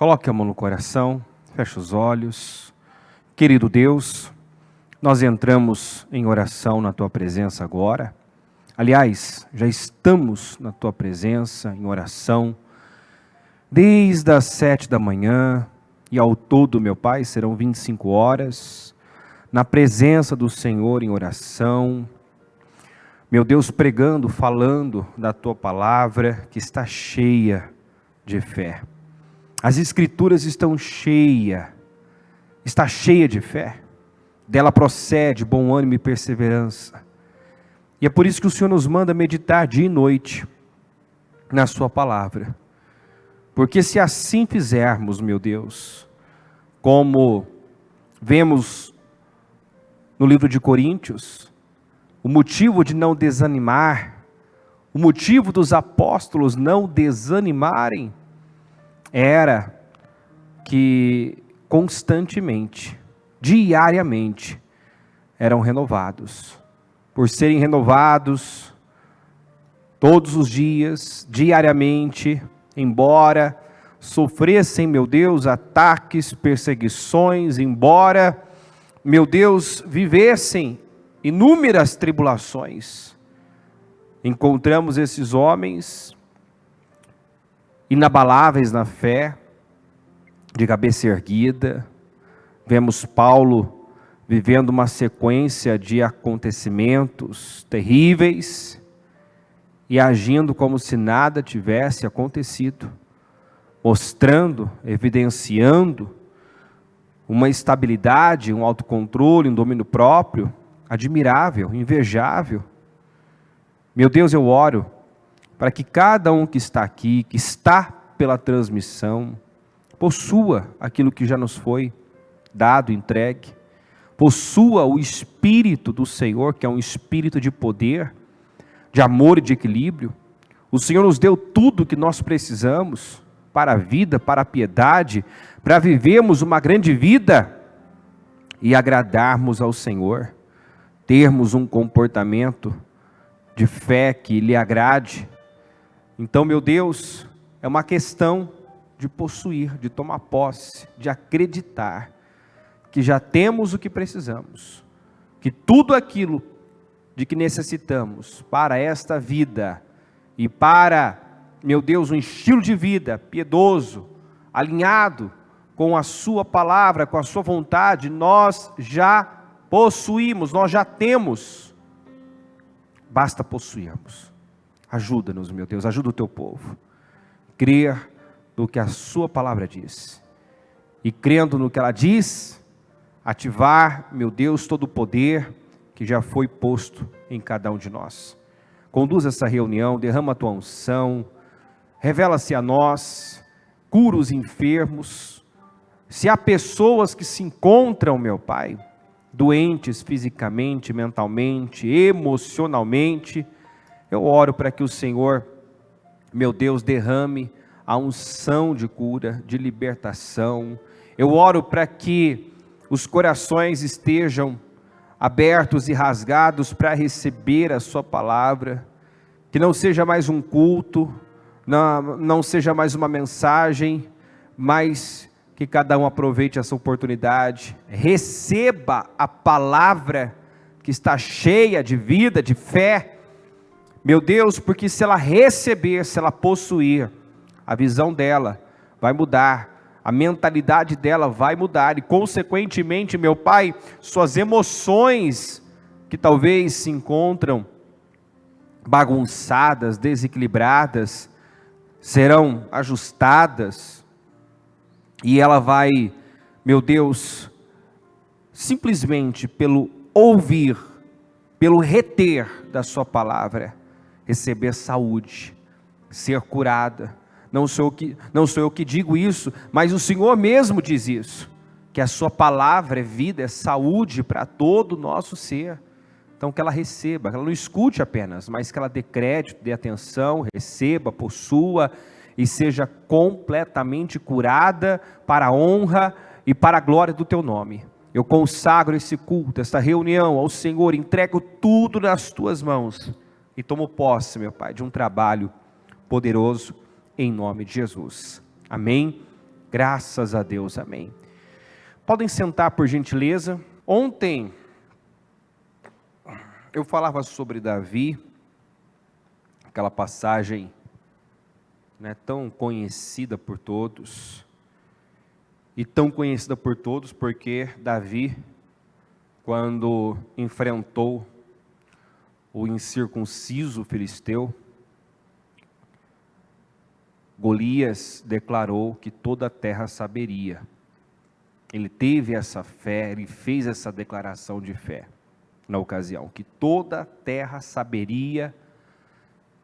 Coloque a mão no coração, feche os olhos. Querido Deus, nós entramos em oração na Tua presença agora. Aliás, já estamos na Tua presença em oração desde as 7 da manhã e ao todo, meu Pai, serão 25 horas na presença do Senhor em oração. Meu Deus, pregando, falando da Tua palavra que está cheia de fé. As Escrituras está cheia de fé. Dela procede bom ânimo e perseverança. E é por isso que o Senhor nos manda meditar dia e noite na Sua palavra. Porque se assim fizermos, meu Deus, como vemos no livro de Coríntios, o motivo de não desanimar, o motivo dos apóstolos não desanimarem, era que constantemente, diariamente, eram renovados. Por serem renovados todos os dias, diariamente, embora sofressem, meu Deus, ataques, perseguições, embora, meu Deus, vivessem inúmeras tribulações, encontramos esses homens inabaláveis na fé, de cabeça erguida. Vemos Paulo vivendo uma sequência de acontecimentos terríveis e agindo como se nada tivesse acontecido, mostrando, evidenciando uma estabilidade, um autocontrole, um domínio próprio admirável, invejável. Meu Deus, eu oro para que cada um que está aqui, que está pela transmissão, possua aquilo que já nos foi dado, entregue, possua o Espírito do Senhor, que é um Espírito de poder, de amor e de equilíbrio. O Senhor nos deu tudo que nós precisamos para a vida, para a piedade, para vivermos uma grande vida e agradarmos ao Senhor, termos um comportamento de fé que lhe agrade. Então, meu Deus, é uma questão de possuir, de tomar posse, de acreditar que já temos o que precisamos, que tudo aquilo de que necessitamos para esta vida e para, meu Deus, um estilo de vida piedoso, alinhado com a Sua palavra, com a Sua vontade, nós já possuímos, nós já temos, basta possuirmos. Ajuda-nos, meu Deus, ajuda o Teu povo, crer no que a Sua palavra diz, e crendo no que ela diz, ativar, meu Deus, todo o poder que já foi posto em cada um de nós. Conduz essa reunião, derrama a Tua unção, revela-se a nós, cura os enfermos. Se há pessoas que se encontram, meu Pai, doentes fisicamente, mentalmente, emocionalmente, eu oro para que o Senhor, meu Deus, derrame a unção de cura, de libertação. Eu oro para que os corações estejam abertos e rasgados para receber a Sua palavra, que não seja mais um culto, não seja mais uma mensagem, mas que cada um aproveite essa oportunidade, receba a palavra que está cheia de vida, de fé, meu Deus, porque se ela receber, se ela possuir, a visão dela vai mudar, a mentalidade dela vai mudar, e consequentemente, meu Pai, suas emoções, que talvez se encontram bagunçadas, desequilibradas, serão ajustadas, e ela vai, meu Deus, simplesmente pelo ouvir, pelo reter da Sua palavra, receber saúde, ser curada. Não sou eu que digo isso, mas o Senhor mesmo diz isso, que a Sua palavra é vida, é saúde para todo o nosso ser. Então que ela receba, que ela não escute apenas, mas que ela dê crédito, dê atenção, receba, possua e seja completamente curada para a honra e para a glória do Teu nome. Eu consagro esse culto, essa reunião ao Senhor, entrego tudo nas Tuas mãos e tomo posse, meu Pai, de um trabalho poderoso em nome de Jesus. Amém. Graças a Deus, amém. Podem sentar, por gentileza. Ontem eu falava sobre Davi, aquela passagem, né, tão conhecida por todos, e tão conhecida por todos porque Davi, quando enfrentou o incircunciso filisteu, Golias declarou que toda a terra saberia. Ele teve essa fé, ele fez essa declaração de fé na ocasião, que toda a terra saberia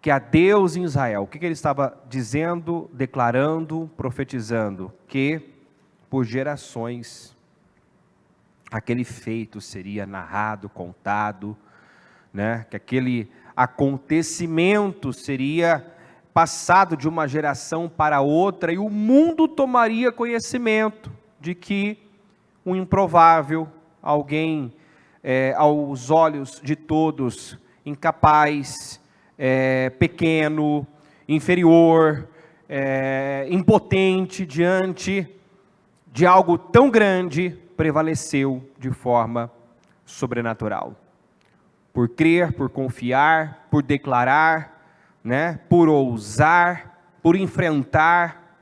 que há Deus em Israel. O que ele estava dizendo, declarando, profetizando? Que por gerações aquele feito seria narrado, contado, né? Que aquele acontecimento seria passado de uma geração para outra, e o mundo tomaria conhecimento de que um improvável, alguém aos olhos de todos incapaz, pequeno, inferior, impotente diante de algo tão grande, prevaleceu de forma sobrenatural. Por crer, por confiar, por declarar, né, por ousar, por enfrentar.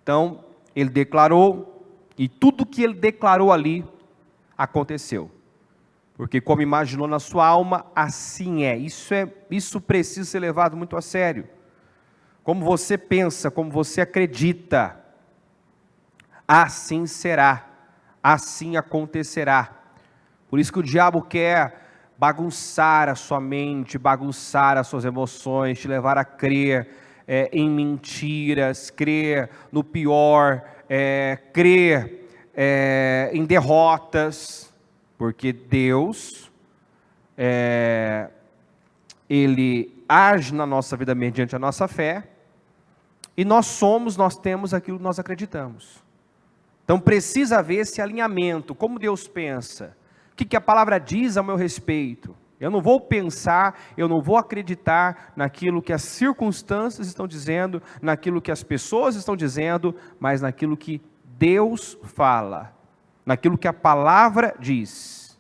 Então, ele declarou, e tudo que ele declarou ali, aconteceu. Porque como imaginou na sua alma, assim é. Isso precisa ser levado muito a sério. Como você pensa, como você acredita, assim será, assim acontecerá. Por isso que o diabo quer bagunçar a sua mente, bagunçar as suas emoções, te levar a crer em mentiras, crer no pior, crer em derrotas, porque Deus, Ele age na nossa vida mediante a nossa fé, e nós temos aquilo que nós acreditamos. Então precisa haver esse alinhamento, como Deus pensa, o que a palavra diz a meu respeito. Eu não vou pensar, eu não vou acreditar naquilo que as circunstâncias estão dizendo, naquilo que as pessoas estão dizendo, mas naquilo que Deus fala, naquilo que a palavra diz.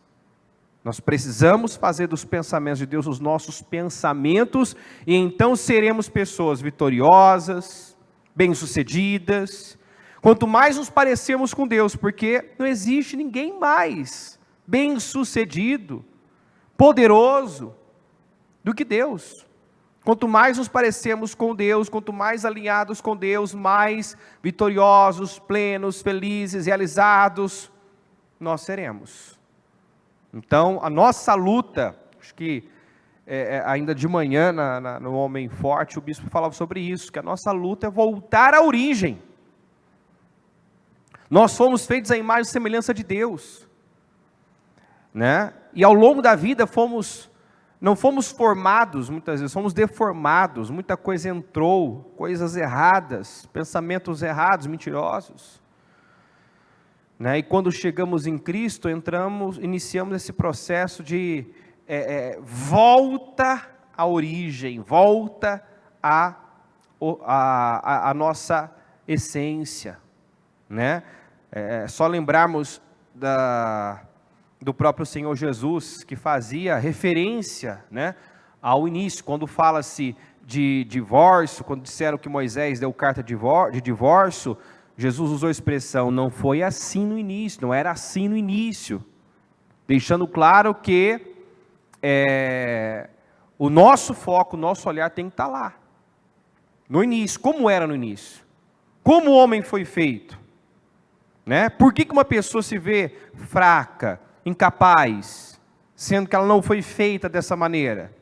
Nós precisamos fazer dos pensamentos de Deus os nossos pensamentos, e então seremos pessoas vitoriosas, bem-sucedidas. Quanto mais nos parecermos com Deus, porque não existe ninguém mais bem-sucedido, poderoso do que Deus. Quanto mais nos parecemos com Deus, quanto mais alinhados com Deus, mais vitoriosos, plenos, felizes, realizados nós seremos. Então, a nossa luta, acho que ainda de manhã no Homem Forte, o bispo falava sobre isso, que a nossa luta é voltar à origem. Nós fomos feitos à imagem e semelhança de Deus, né? E ao longo da vida não fomos formados, muitas vezes fomos deformados, muita coisa entrou, coisas erradas, pensamentos errados, mentirosos, né? E quando chegamos em Cristo, iniciamos esse processo de volta à origem, volta à nossa essência, né? Só lembrarmos do próprio Senhor Jesus, que fazia referência, né, ao início, quando fala-se de divórcio, quando disseram que Moisés deu carta de divórcio, Jesus usou a expressão, não foi assim no início, não era assim no início, deixando claro que o nosso foco, o nosso olhar tem que estar lá, no início, como era no início, como o homem foi feito, né? Por que uma pessoa se vê fraca, incapaz, sendo que ela não foi feita dessa maneira?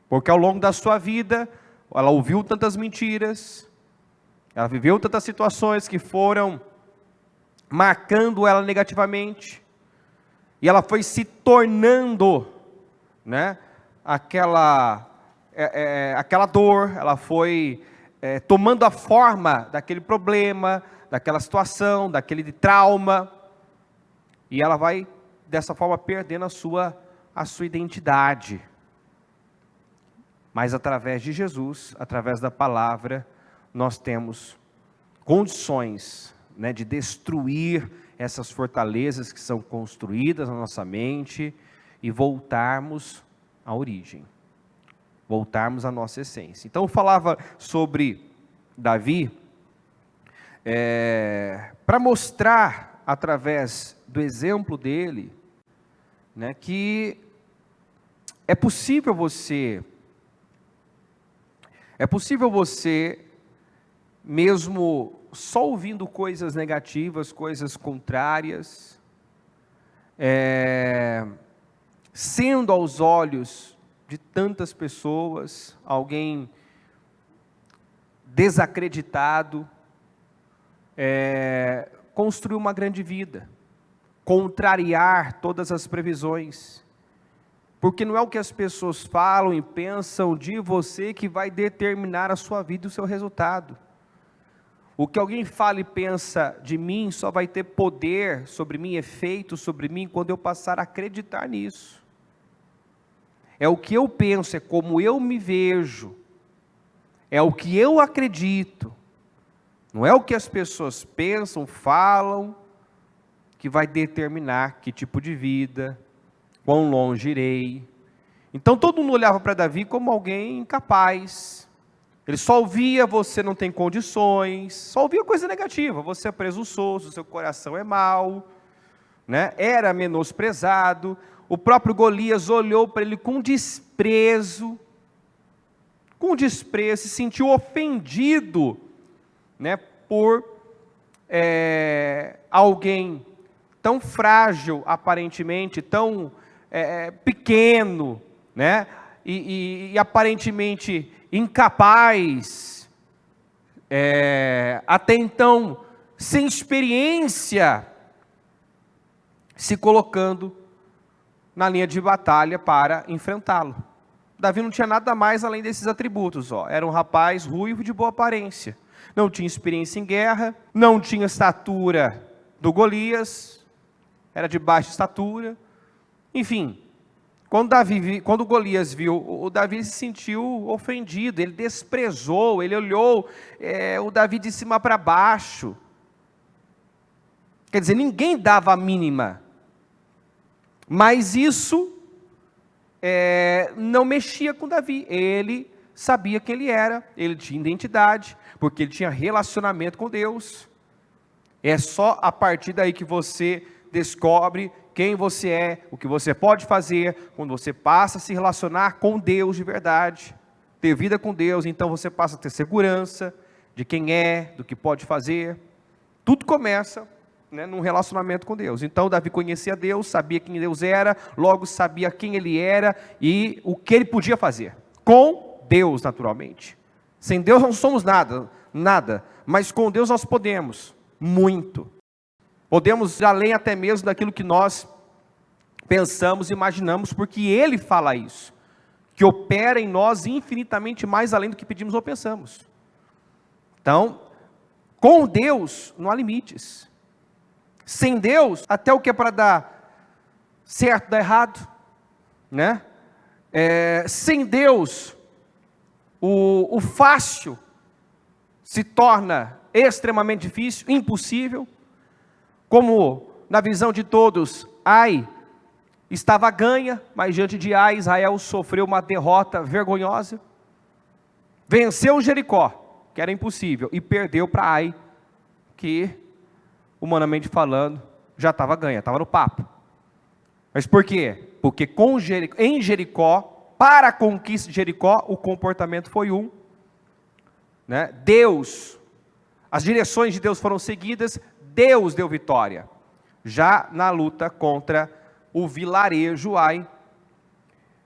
Porque ao longo da sua vida, ela ouviu tantas mentiras, ela viveu tantas situações que foram marcando ela negativamente, e ela foi se tornando, né, aquela dor, ela foi tomando a forma daquele problema, daquela situação, daquele trauma, e ela vai dessa forma perdendo a sua identidade. Mas através de Jesus, através da palavra, nós temos condições, né, de destruir essas fortalezas que são construídas na nossa mente e voltarmos à origem, voltarmos à nossa essência. Então eu falava sobre Davi, para mostrar através do exemplo dele, né, que é possível você, mesmo só ouvindo coisas negativas, coisas contrárias, sendo aos olhos de tantas pessoas, alguém desacreditado, construir uma grande vida, contrariar todas as previsões, porque não é o que as pessoas falam e pensam de você que vai determinar a sua vida e o seu resultado. O que alguém fala e pensa de mim só vai ter poder sobre mim, efeito sobre mim, quando eu passar a acreditar nisso. É o que eu penso, é como eu me vejo, é o que eu acredito, não é o que as pessoas pensam, falam, que vai determinar que tipo de vida, quão longe irei. Então todo mundo olhava para Davi como alguém incapaz. Ele só ouvia: você não tem condições, só ouvia coisa negativa, você é presunçoso, seu coração é mau, né? Era menosprezado. O próprio Golias olhou para ele com desprezo, se sentiu ofendido, né, por alguém tão frágil, aparentemente, tão pequeno, né, e aparentemente incapaz, até então sem experiência, se colocando na linha de batalha para enfrentá-lo. Davi não tinha nada mais além desses atributos, era um rapaz ruivo de boa aparência, não tinha experiência em guerra, não tinha estatura do Golias, era de baixa estatura, enfim. Quando Golias viu, o Davi se sentiu ofendido, ele desprezou, ele olhou o Davi de cima para baixo. Quer dizer, ninguém dava a mínima, mas isso não mexia com Davi. Ele sabia quem ele era, ele tinha identidade, porque ele tinha relacionamento com Deus. É só a partir daí que você descobre quem você é, o que você pode fazer, quando você passa a se relacionar com Deus de verdade, ter vida com Deus. Então você passa a ter segurança de quem é, do que pode fazer. Tudo começa, né, num relacionamento com Deus. Então Davi conhecia Deus, sabia quem Deus era, logo sabia quem ele era e o que ele podia fazer, com Deus naturalmente. Sem Deus não somos nada, mas com Deus nós podemos, muito. Podemos ir além até mesmo daquilo que nós pensamos e imaginamos, porque Ele fala isso, que opera em nós infinitamente mais além do que pedimos ou pensamos. Então, com Deus não há limites. Sem Deus, até o que é para dar certo dá errado, né? Sem Deus, o fácil se torna extremamente difícil, impossível. Como na visão de todos, Ai estava ganha, mas diante de Ai, Israel sofreu uma derrota vergonhosa. Venceu Jericó, que era impossível, e perdeu para Ai, que, humanamente falando, já estava ganha, estava no papo. Mas por quê? Porque em Jericó, para a conquista de Jericó, o comportamento foi né? Deus, as direções de Deus foram seguidas, Deus deu vitória. Já na luta contra o vilarejo Ai,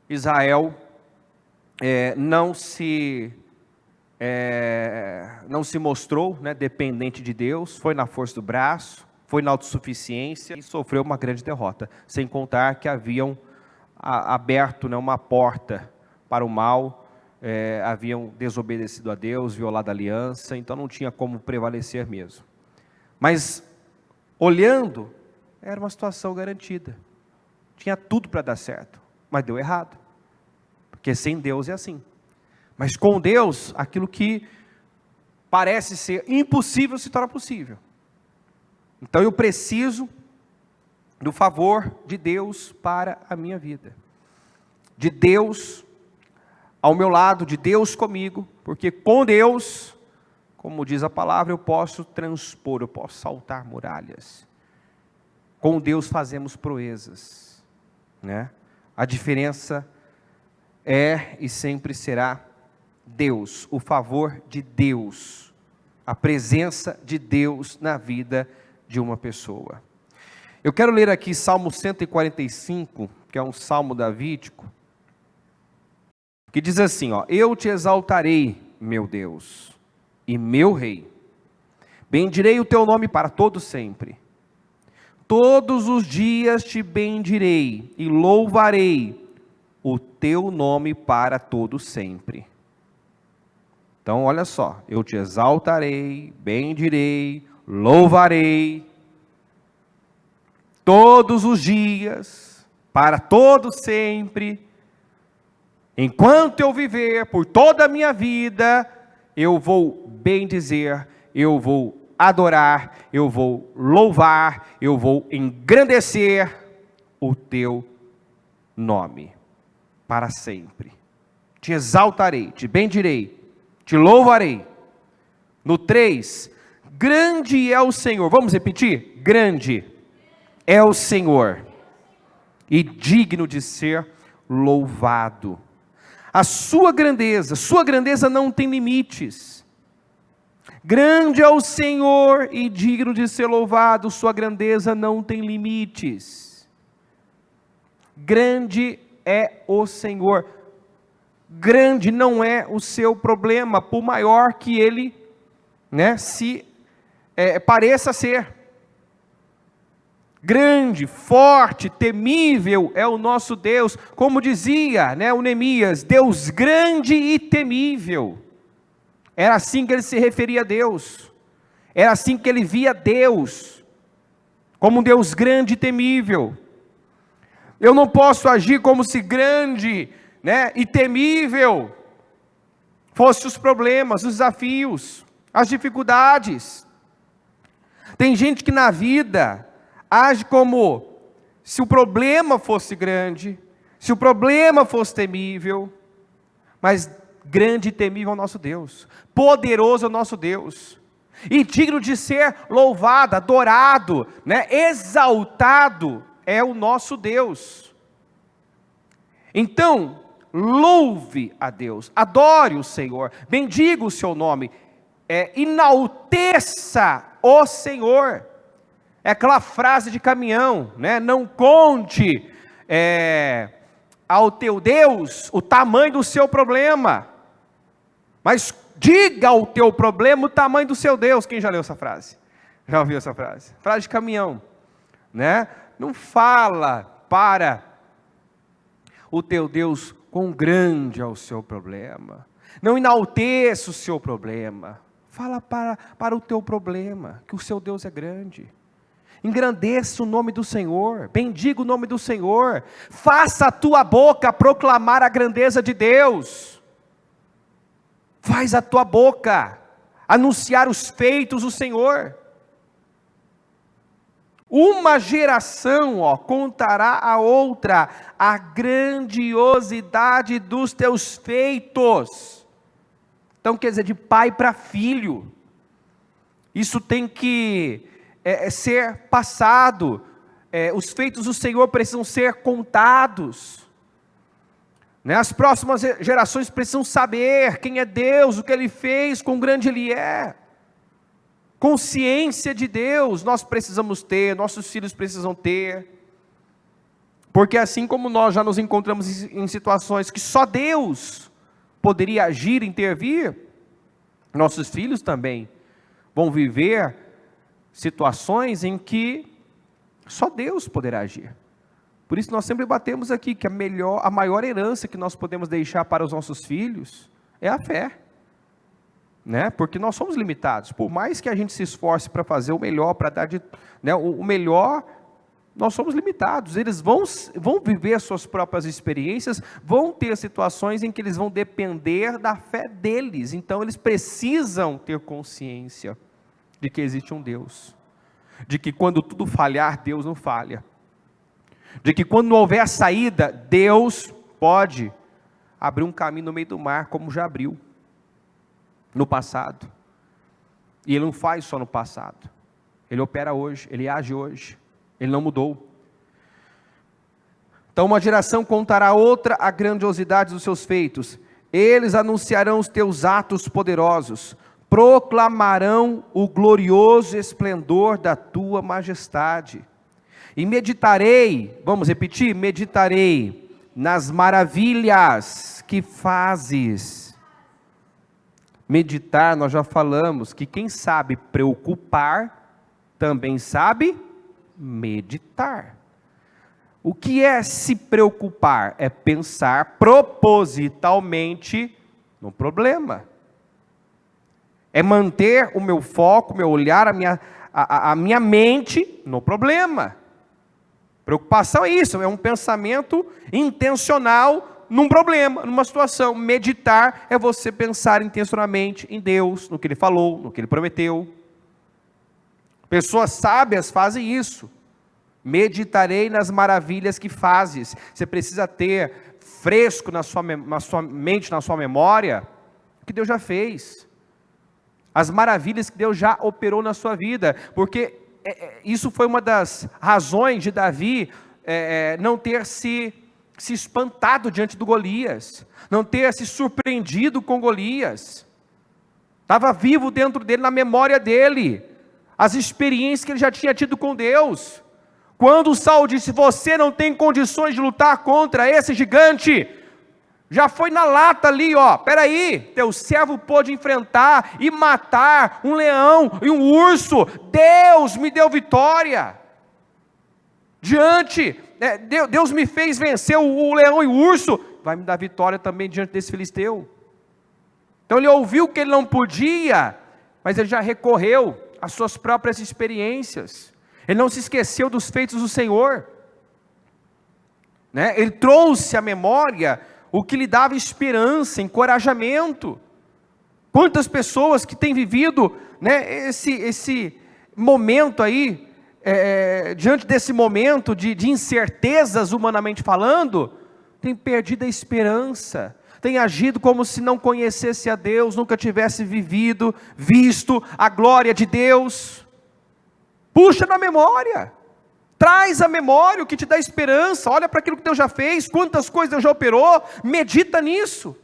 Israel não se mostrou, né, dependente de Deus, foi na força do braço, foi na autossuficiência e sofreu uma grande derrota, sem contar que haviam aberto, né, uma porta para o mal, haviam desobedecido a Deus, violado a aliança, então não tinha como prevalecer mesmo. Mas, olhando, era uma situação garantida. Tinha tudo para dar certo, mas deu errado. Porque sem Deus é assim. Mas com Deus, aquilo que parece ser impossível se torna possível. Então eu preciso do favor de Deus para a minha vida. De Deus ao meu lado, de Deus comigo, porque com Deus, como diz a palavra, eu posso transpor, eu posso saltar muralhas. Com Deus fazemos proezas, né? A diferença é e sempre será Deus, o favor de Deus, a presença de Deus na vida de uma pessoa. Eu quero ler aqui Salmo 145, que é um salmo davídico, que diz assim, ó: eu te exaltarei, meu Deus, e meu Rei, bendirei o teu nome para todo sempre. Todos os dias te bendirei e louvarei o teu nome para todo sempre. Então olha só, eu te exaltarei, bendirei, louvarei, todos os dias, para todo sempre. Enquanto eu viver, por toda a minha vida, eu vou bendizer, eu vou adorar, eu vou louvar, eu vou engrandecer o teu nome, para sempre. Te exaltarei, te bendirei, te louvarei. No 3, grande é o Senhor, vamos repetir? Grande é o Senhor, e digno de ser louvado. A sua grandeza não tem limites. Grande é o Senhor e digno de ser louvado, sua grandeza não tem limites. Grande é o Senhor. Grande não é o seu problema, por maior que ele, né, pareça ser. Grande, forte, temível é o nosso Deus, como dizia, né, o Neemias, Deus grande e temível. Era assim que ele se referia a Deus, era assim que ele via Deus, como um Deus grande e temível. Eu não posso agir como se grande, né, e temível fossem os problemas, os desafios, as dificuldades. Tem gente que na vida age como se o problema fosse grande, se o problema fosse temível, mas grande e temível é o nosso Deus, poderoso é o nosso Deus, e digno de ser louvado, adorado, né, exaltado é o nosso Deus. Então, louve a Deus, adore o Senhor, bendiga o seu nome, enalteça o Senhor. É aquela frase de caminhão, né? Não conte ao teu Deus o tamanho do seu problema, mas diga ao teu problema o tamanho do seu Deus. Quem já leu essa frase? Já ouviu essa frase? Frase de caminhão, né? Não fala para o teu Deus quão grande é o seu problema, não enalteça o seu problema, fala para o teu problema, que o seu Deus é grande. Engrandeça o nome do Senhor, bendiga o nome do Senhor, faça a tua boca proclamar a grandeza de Deus, faz a tua boca anunciar os feitos do Senhor. Uma geração, contará a outra a grandiosidade dos teus feitos. Então quer dizer, de pai para filho, isso tem que ser passado, os feitos do Senhor precisam ser contados, né? As próximas gerações precisam saber quem é Deus, o que Ele fez, quão grande Ele é. Consciência de Deus nós precisamos ter, nossos filhos precisam ter, porque assim como nós já nos encontramos em situações que só Deus poderia agir, intervir, nossos filhos também vão viver situações em que só Deus poderá agir. Por isso nós sempre batemos aqui que a maior herança que nós podemos deixar para os nossos filhos é a fé, né? Porque nós somos limitados, por mais que a gente se esforce para fazer o melhor, para dar o melhor, Nós somos limitados, eles vão viver suas próprias experiências, vão ter situações em que eles vão depender da fé deles, então eles precisam ter consciência de que existe um Deus, de que quando tudo falhar, Deus não falha, de que quando não houver saída, Deus pode abrir um caminho no meio do mar, como já abriu no passado, e Ele não faz só no passado, Ele opera hoje, Ele age hoje, Ele não mudou. Então uma geração contará a outra a grandiosidade dos seus feitos, eles anunciarão os teus atos poderosos, proclamarão o glorioso esplendor da tua majestade, e meditarei, vamos repetir, meditarei nas maravilhas que fazes. Meditar, nós já falamos que quem sabe preocupar, também sabe meditar. O que é se preocupar? É pensar propositalmente no problema. É manter o meu foco, o meu olhar, a minha mente no problema. Preocupação é isso, é um pensamento intencional num problema, numa situação. Meditar é você pensar intencionalmente em Deus, no que Ele falou, no que Ele prometeu. Pessoas sábias fazem isso. Meditarei nas maravilhas que fazes. Você precisa ter fresco na sua mente, na sua memória, o que Deus já fez. As maravilhas que Deus já operou na sua vida. Porque isso foi uma das razões de Davi não ter se espantado diante do Golias. Não ter se surpreendido com Golias. Estava vivo dentro dele, na memória dele, as experiências que ele já tinha tido com Deus. Quando Saul disse, você não tem condições de lutar contra esse gigante, já foi na lata ali, peraí, teu servo pôde enfrentar e matar um leão e um urso, Deus me deu vitória, Deus me fez vencer o leão e o urso, vai me dar vitória também diante desse filisteu. Então ele ouviu que ele não podia, mas ele já recorreu às suas próprias experiências, ele não se esqueceu dos feitos do Senhor, ele trouxe à memória o que lhe dava esperança, encorajamento. Quantas pessoas que têm vivido esse momento aí, diante desse momento de incertezas humanamente falando, têm perdido a esperança, têm agido como se não conhecesse a Deus, nunca tivesse visto a glória de Deus. Puxa na memória, traz à memória o que te dá esperança, olha para aquilo que Deus já fez, quantas coisas Deus já operou, medita nisso.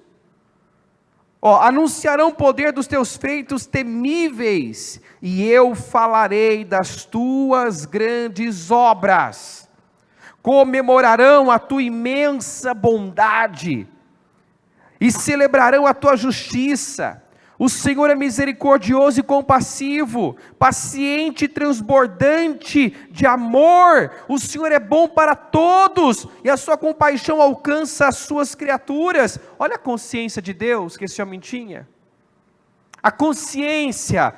Anunciarão o poder dos teus feitos temíveis, e eu falarei das tuas grandes obras, comemorarão a tua imensa bondade, e celebrarão a tua justiça. O Senhor é misericordioso e compassivo, paciente e transbordante de amor. O Senhor é bom para todos, e a sua compaixão alcança as suas criaturas. Olha a consciência de Deus que esse homem tinha. A consciência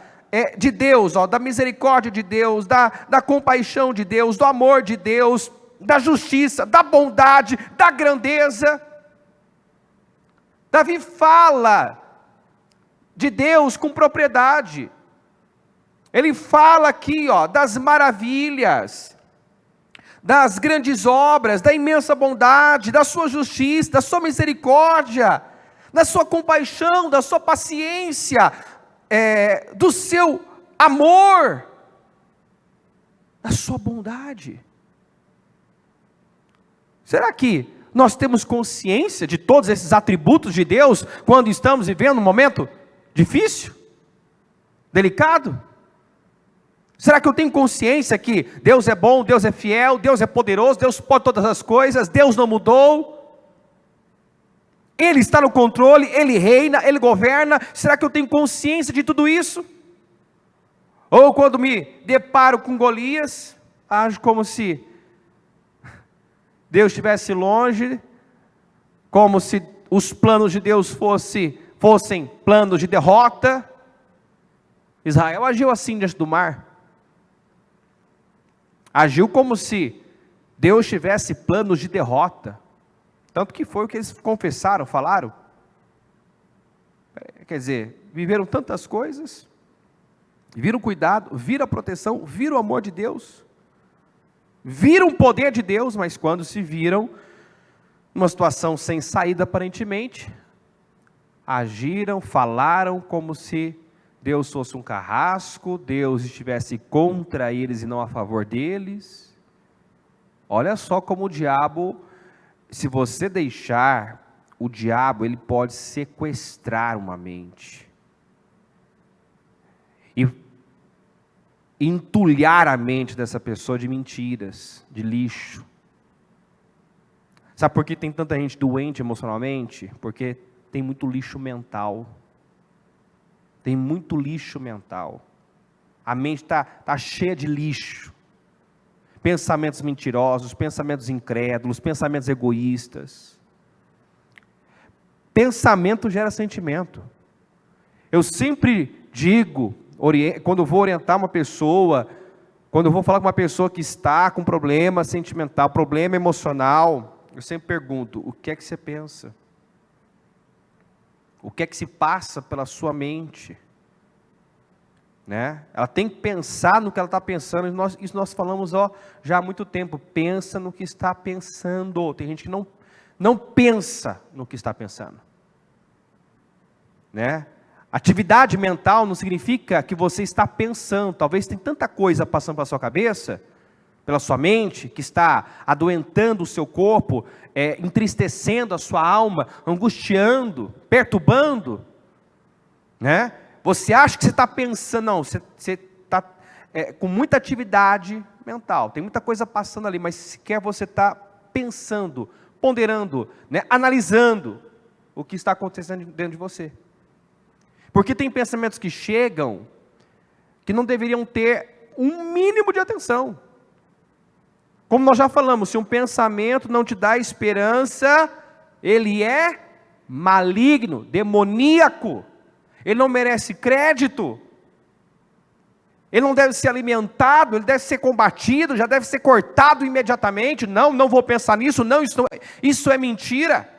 de Deus, da misericórdia de Deus, da compaixão de Deus, do amor de Deus, da justiça, da bondade, da grandeza. Davi fala de Deus com propriedade. Ele fala aqui, das maravilhas, das grandes obras, da imensa bondade, da sua justiça, da sua misericórdia, da sua compaixão, da sua paciência, do seu amor, da sua bondade. Será que nós temos consciência de todos esses atributos de Deus quando estamos vivendo um momento difícil? Delicado? Será que eu tenho consciência que Deus é bom, Deus é fiel, Deus é poderoso, Deus pode todas as coisas, Deus não mudou, Ele está no controle, Ele reina, Ele governa? Será que eu tenho consciência de tudo isso? Ou quando me deparo com Golias, ajo como se Deus estivesse longe, como se os planos de Deus fossem planos de derrota. Israel agiu assim diante do mar. Agiu como se Deus tivesse planos de derrota. Tanto que foi o que eles confessaram, falaram. Quer dizer, viveram tantas coisas, viram cuidado, viram a proteção, viram o amor de Deus, viram o poder de Deus, mas quando se viram numa situação sem saída aparentemente, agiram, falaram como se Deus fosse um carrasco, Deus estivesse contra eles e não a favor deles. Olha só como o diabo, se você deixar, o diabo ele pode sequestrar uma mente e entulhar a mente dessa pessoa de mentiras, de lixo. Sabe por que tem tanta gente doente emocionalmente? Porque tem muito lixo mental. Tem muito lixo mental. A mente está cheia de lixo. Pensamentos mentirosos, pensamentos incrédulos, pensamentos egoístas. Pensamento gera sentimento. Eu sempre digo, quando eu vou orientar uma pessoa, quando eu vou falar com uma pessoa que está com problema sentimental, problema emocional, eu sempre pergunto, o que é que você pensa? O que é que se passa pela sua mente? Né? Ela tem que pensar no que ela está pensando, isso nós falamos já há muito tempo, pensa no que está pensando. Tem gente que não pensa no que está pensando. Né? Atividade mental não significa que você está pensando, talvez tem tanta coisa passando pela sua cabeça, pela sua mente, que está adoentando o seu corpo, entristecendo a sua alma, angustiando, perturbando, né? Você acha que você está pensando, não, você está com muita atividade mental, tem muita coisa passando ali, mas sequer você está pensando, ponderando, né, analisando o que está acontecendo dentro de você. Porque tem pensamentos que chegam, que não deveriam ter um mínimo de atenção. Como nós já falamos, se um pensamento não te dá esperança, ele é maligno, demoníaco. Ele não merece crédito. Ele não deve ser alimentado, ele deve ser combatido, já deve ser cortado imediatamente. Não vou pensar nisso, isso é mentira.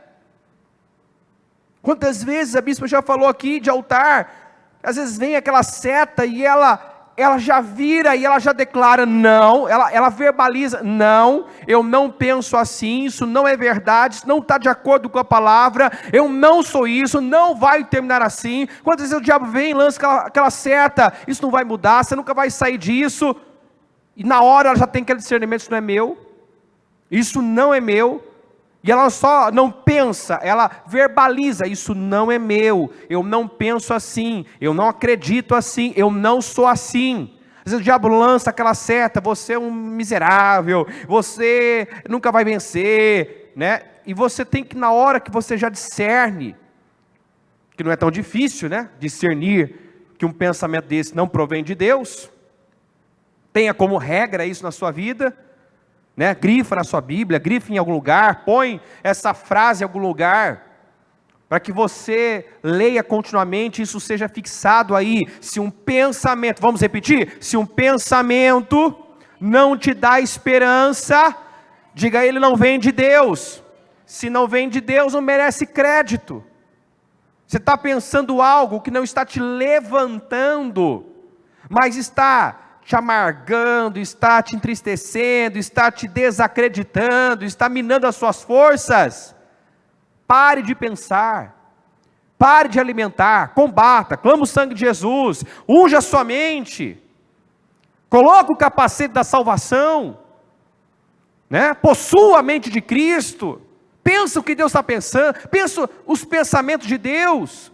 Quantas vezes a bispa já falou aqui de altar, às vezes vem aquela seta e ela já vira e ela já declara, não, ela verbaliza, não, eu não penso assim, isso não é verdade, isso não está de acordo com a palavra, eu não sou isso, não vai terminar assim. Quantas vezes o diabo vem e lança aquela seta, isso não vai mudar, você nunca vai sair disso, e na hora ela já tem aquele discernimento, isso não é meu, isso não é meu. E ela só não pensa, ela verbaliza, isso não é meu, eu não penso assim, eu não acredito assim, eu não sou assim. Às vezes o diabo lança aquela seta, você é um miserável, você nunca vai vencer, né? E você tem que, na hora que você já discerne, que não é tão difícil, né? Discernir que um pensamento desse não provém de Deus, tenha como regra isso na sua vida, né? Grifa na sua Bíblia, grifa em algum lugar, põe essa frase em algum lugar, para que você leia continuamente, isso seja fixado aí. Se um pensamento, vamos repetir, se um pensamento não te dá esperança, diga, ele não vem de Deus. Se não vem de Deus, não merece crédito. Você está pensando algo que não está te levantando, mas está te amargando, está te entristecendo, está te desacreditando, está minando as suas forças. Pare de pensar, pare de alimentar, combata, clama o sangue de Jesus, unja a sua mente, coloque o capacete da salvação, né? Possua a mente de Cristo, pensa o que Deus está pensando, pensa os pensamentos de Deus.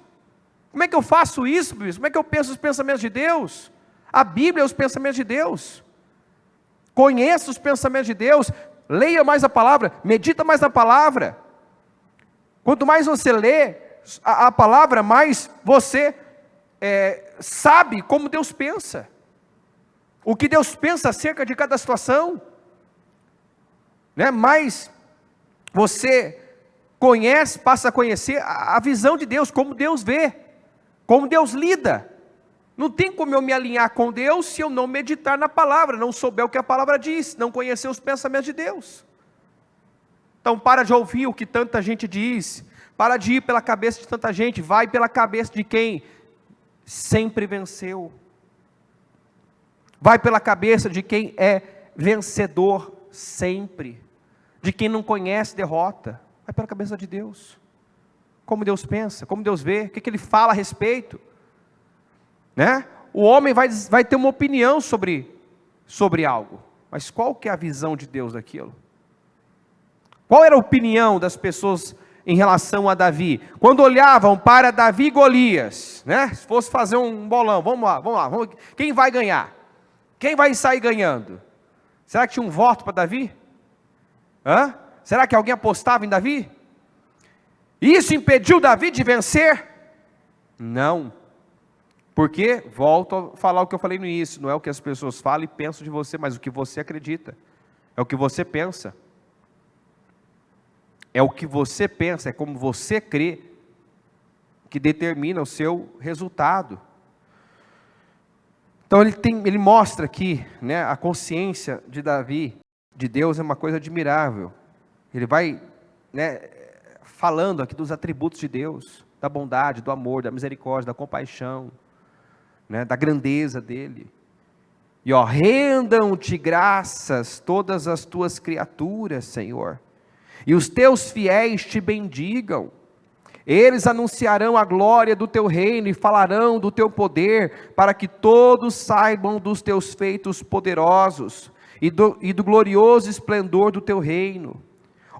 Como é que eu faço isso, bispo? Como é que eu penso os pensamentos de Deus? A Bíblia é os pensamentos de Deus. Conheça os pensamentos de Deus. Leia mais a palavra. Medita mais na palavra. Quanto mais você lê a palavra, mais você sabe como Deus pensa. O que Deus pensa acerca de cada situação. Né? Mais você passa a conhecer a visão de Deus, como Deus vê, como Deus lida. Não tem como eu me alinhar com Deus se eu não meditar na palavra, não souber o que a palavra diz, não conhecer os pensamentos de Deus. Então para de ouvir o que tanta gente diz, para de ir pela cabeça de tanta gente, vai pela cabeça de quem sempre venceu. Vai pela cabeça de quem é vencedor sempre, de quem não conhece derrota. Vai pela cabeça de Deus. Como Deus pensa, como Deus vê, o que Ele fala a respeito. Né? O homem vai ter uma opinião sobre algo, mas qual que é a visão de Deus daquilo? Qual era a opinião das pessoas em relação a Davi? Quando olhavam para Davi e Golias, né? Se fosse fazer um bolão, vamos lá, quem vai ganhar? Quem vai sair ganhando? Será que tinha um voto para Davi? Será que alguém apostava em Davi? Isso impediu Davi de vencer? Não. Porque, volto a falar o que eu falei no início, não é o que as pessoas falam e pensam de você, mas o que você acredita. É o que você pensa. É o que você pensa, é como você crê, que determina o seu resultado. Então ele mostra aqui, né, a consciência de Davi, de Deus, é uma coisa admirável. Ele vai, né, falando aqui dos atributos de Deus, da bondade, do amor, da misericórdia, da compaixão, né, da grandeza dele. E rendam-te graças todas as tuas criaturas, Senhor, e os teus fiéis te bendigam. Eles anunciarão a glória do teu reino e falarão do teu poder, para que todos saibam dos teus feitos poderosos e do glorioso esplendor do teu reino.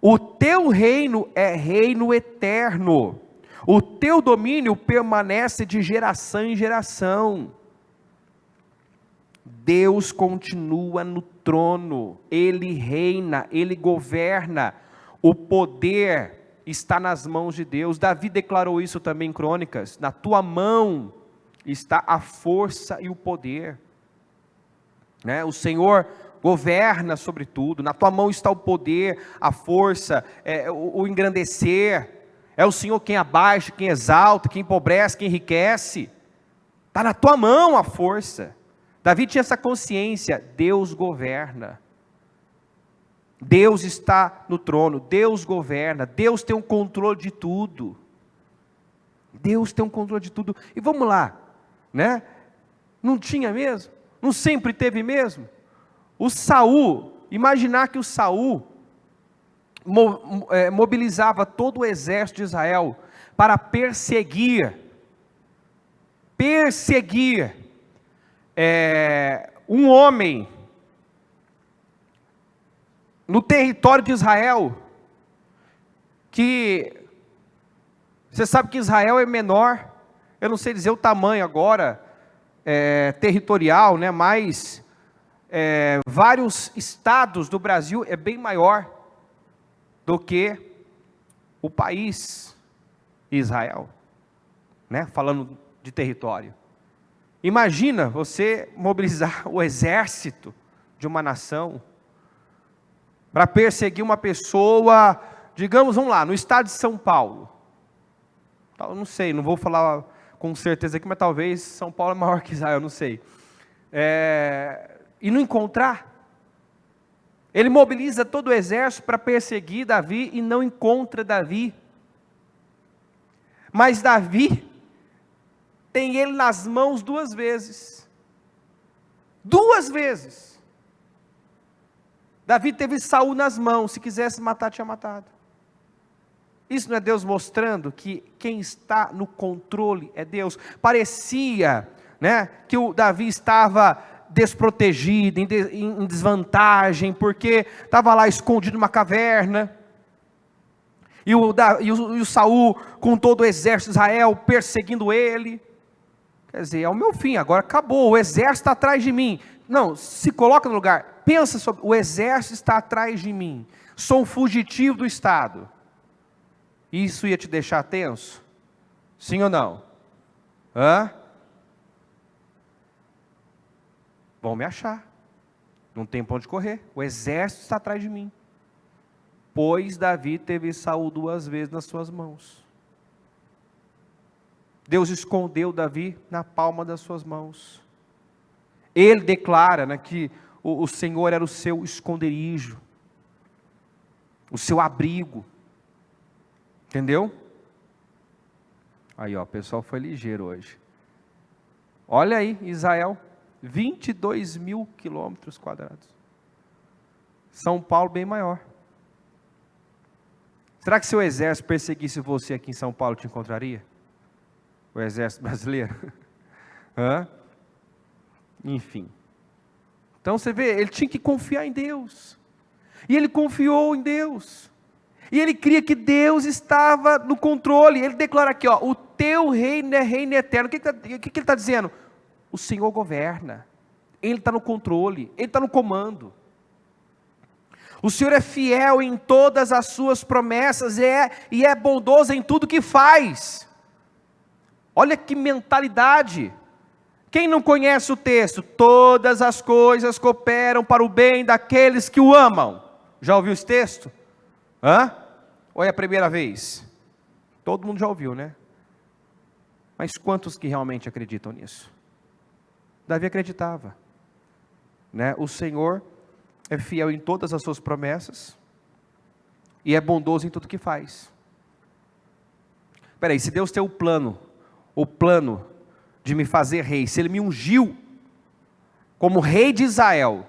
O teu reino é reino eterno, o teu domínio permanece de geração em geração. Deus continua no trono, Ele reina, Ele governa, o poder está nas mãos de Deus. Davi declarou isso também em Crônicas: na tua mão está a força e o poder, né? O Senhor governa sobre tudo, na tua mão está o poder, a força, o engrandecer, é o Senhor quem abaixa, quem exalta, quem empobrece, quem enriquece, está na tua mão a força. Davi tinha essa consciência, Deus governa, Deus está no trono, Deus governa, Deus tem um controle de tudo, Deus tem um controle de tudo. E vamos lá, né? Não tinha mesmo? Não sempre teve mesmo? O Saul, imaginar que o Saul mobilizava todo o exército de Israel para perseguir um homem no território de Israel, que você sabe que Israel é menor, eu não sei dizer o tamanho agora, territorial, né, mas vários estados do Brasil é bem maior do que o país Israel, né, falando de território. Imagina você mobilizar o exército de uma nação para perseguir uma pessoa, digamos, vamos lá, no estado de São Paulo. Eu não sei, não vou falar com certeza aqui, mas talvez São Paulo é maior que Israel, não sei. E não encontrar. Ele mobiliza todo o exército para perseguir Davi e não encontra Davi. Mas Davi tem ele nas mãos 2 vezes. 2 vezes. Davi teve Saul nas mãos, se quisesse matar, tinha matado. Isso não é Deus mostrando que quem está no controle é Deus? Parecia, né, que o Davi estava desprotegido, em desvantagem, porque estava lá escondido numa caverna, e o Saul com todo o exército de Israel perseguindo ele. Quer dizer, é o meu fim, agora acabou, o exército está atrás de mim. Não, se coloca no lugar, pensa sobre, o exército está atrás de mim, sou um fugitivo do Estado. Isso ia te deixar tenso? Sim ou não? Vão me achar, não tem para onde correr, o exército está atrás de mim. Pois Davi teve Saul 2 vezes nas suas mãos. Deus escondeu Davi na palma das suas mãos. Ele declara, né, que o Senhor era o seu esconderijo, o seu abrigo. Entendeu? Aí, ó, o pessoal foi ligeiro hoje. Olha aí, Israel, 22 mil quilômetros quadrados. São Paulo bem maior. Será que se o exército perseguisse você aqui em São Paulo, te encontraria? O exército brasileiro? Hã? Enfim. Então você vê, ele tinha que confiar em Deus. E ele confiou em Deus. E ele cria que Deus estava no controle. Ele declara aqui, ó, o teu reino é reino eterno. O que ele está dizendo? O Senhor governa. Ele está no controle. Ele está no comando. O Senhor é fiel em todas as suas promessas e é bondoso em tudo que faz. Olha que mentalidade. Quem não conhece o texto? Todas as coisas cooperam para o bem daqueles que o amam. Já ouviu esse texto? Hã? Ou é a primeira vez? Todo mundo já ouviu, né? Mas quantos que realmente acreditam nisso? Davi acreditava, né? O Senhor é fiel em todas as suas promessas e é bondoso em tudo que faz. Espera aí, se Deus tem o plano de me fazer rei, se Ele me ungiu como rei de Israel,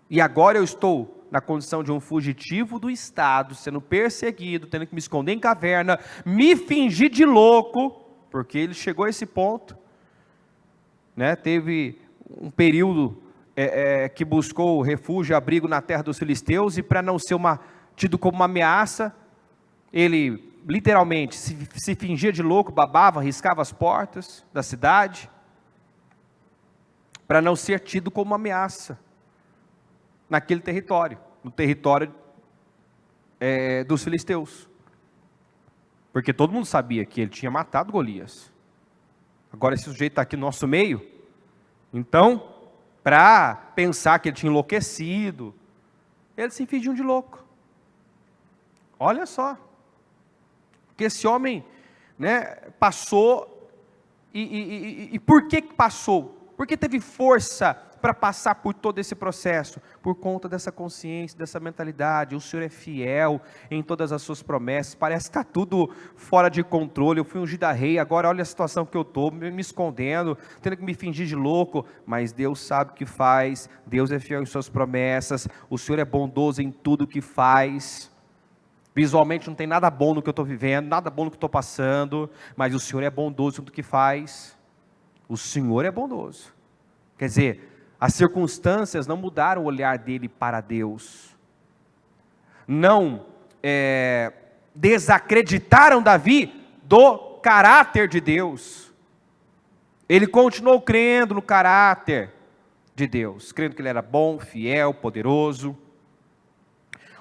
e agora eu estou na condição de um fugitivo do Estado, sendo perseguido, tendo que me esconder em caverna, me fingir de louco, porque ele chegou a esse ponto, né? Teve um período que buscou refúgio e abrigo na terra dos filisteus, e para não ser tido como uma ameaça, ele literalmente se fingia de louco, babava, riscava as portas da cidade, para não ser tido como uma ameaça naquele território, no território dos filisteus, porque todo mundo sabia que ele tinha matado Golias. Agora esse sujeito está aqui no nosso meio, então, para pensar que ele tinha enlouquecido, ele se fingiu de louco. Olha só, que esse homem, né, passou, e por que passou? Porque teve força para passar por todo esse processo, por conta dessa consciência, dessa mentalidade. O Senhor é fiel em todas as suas promessas. Parece que está tudo fora de controle. Eu fui ungido a rei, agora olha a situação que eu estou, me escondendo, tendo que me fingir de louco, mas Deus sabe o que faz. Deus é fiel em suas promessas. O Senhor é bondoso em tudo o que faz. Visualmente não tem nada bom no que eu estou vivendo, nada bom no que estou passando, mas o Senhor é bondoso em tudo o que faz. O Senhor é bondoso. Quer dizer, as circunstâncias não mudaram o olhar dele para Deus, não desacreditaram Davi do caráter de Deus. Ele continuou crendo no caráter de Deus, crendo que Ele era bom, fiel, poderoso.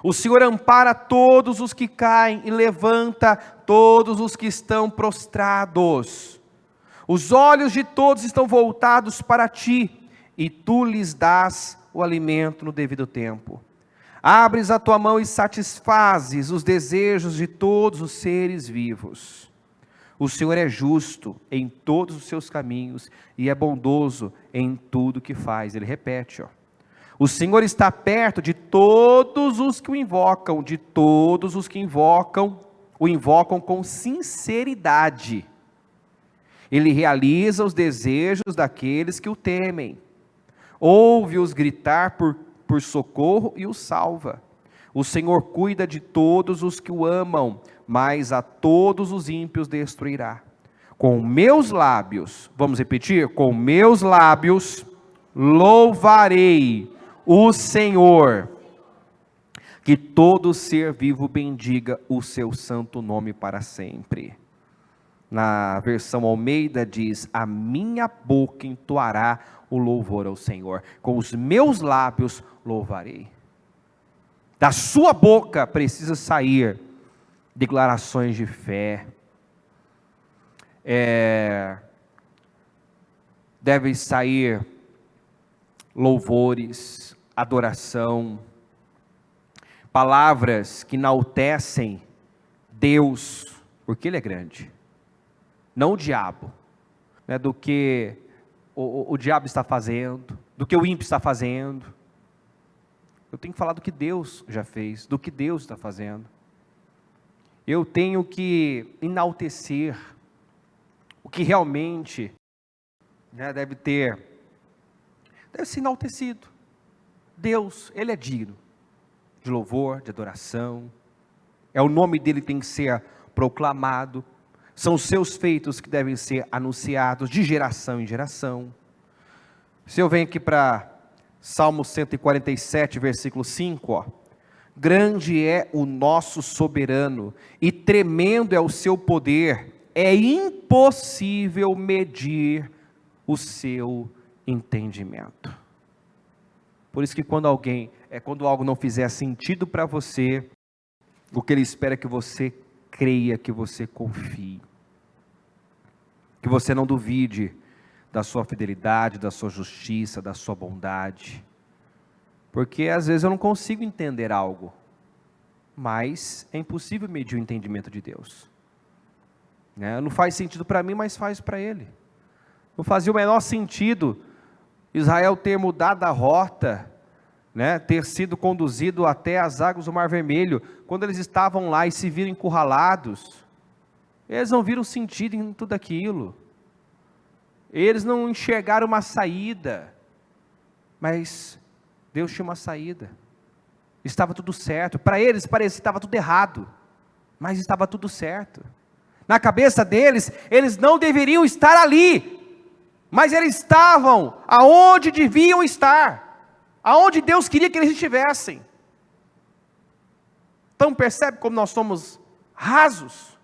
O Senhor ampara todos os que caem e levanta todos os que estão prostrados. Os olhos de todos estão voltados para ti, e tu lhes dás o alimento no devido tempo. Abres a tua mão e satisfazes os desejos de todos os seres vivos. O Senhor é justo em todos os seus caminhos e é bondoso em tudo que faz. Ele repete, ó. O Senhor está perto de todos os que o invocam, de todos os que o invocam com sinceridade. Ele realiza os desejos daqueles que o temem. Ouve-os gritar por socorro e os salva. O Senhor cuida de todos os que o amam, mas a todos os ímpios destruirá. Com meus lábios, vamos repetir? Com meus lábios louvarei o Senhor. Que todo ser vivo bendiga o seu santo nome para sempre. Na versão Almeida diz: a minha boca entoará o louvor ao Senhor, com os meus lábios louvarei. Da sua boca precisa sair declarações de fé, devem sair louvores, adoração, palavras que enaltecem Deus, porque Ele é grande. não o diabo, né, do que o diabo está fazendo, do que o ímpio está fazendo. Eu tenho que falar do que Deus já fez, do que Deus está fazendo. Eu tenho que enaltecer o que realmente, né, deve ser enaltecido. Deus, Ele é digno de louvor, de adoração. O nome dEle tem que ser proclamado. São os seus feitos que devem ser anunciados de geração em geração. Se eu venho aqui para Salmo 147, versículo 5, ó. Grande é o nosso soberano, e tremendo é o seu poder, é impossível medir o seu entendimento. Por isso que quando algo não fizer sentido para você, o que Ele espera é que você creia, que você confie, que você não duvide da sua fidelidade, da sua justiça, da sua bondade, porque às vezes eu não consigo entender algo, mas é impossível medir o entendimento de Deus, né? Não faz sentido para mim, mas faz para Ele. Não fazia o menor sentido Israel ter mudado a rota, né, ter sido conduzido até as águas do Mar Vermelho, quando eles estavam lá e se viram encurralados. Eles não viram sentido em tudo aquilo, eles não enxergaram uma saída, mas Deus tinha uma saída, estava tudo certo. Para eles parecia que estava tudo errado, mas estava tudo certo. Na cabeça deles, eles não deveriam estar ali, mas eles estavam aonde deviam estar, aonde Deus queria que eles estivessem. Então percebe como nós somos rasos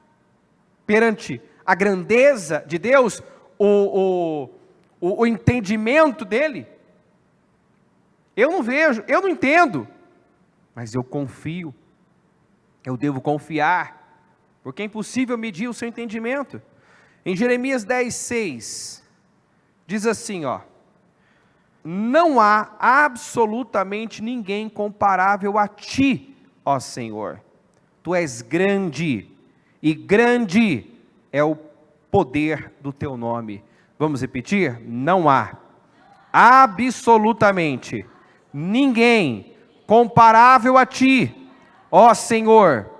perante a grandeza de Deus, o entendimento dEle. Eu não vejo, eu não entendo, mas eu confio, eu devo confiar, porque é impossível medir o seu entendimento. Em Jeremias 10:6, diz assim, ó: não há absolutamente ninguém comparável a ti, ó Senhor. Tu és grande, e grande é o poder do teu nome. Vamos repetir? Não há absolutamente ninguém comparável a ti, ó Senhor.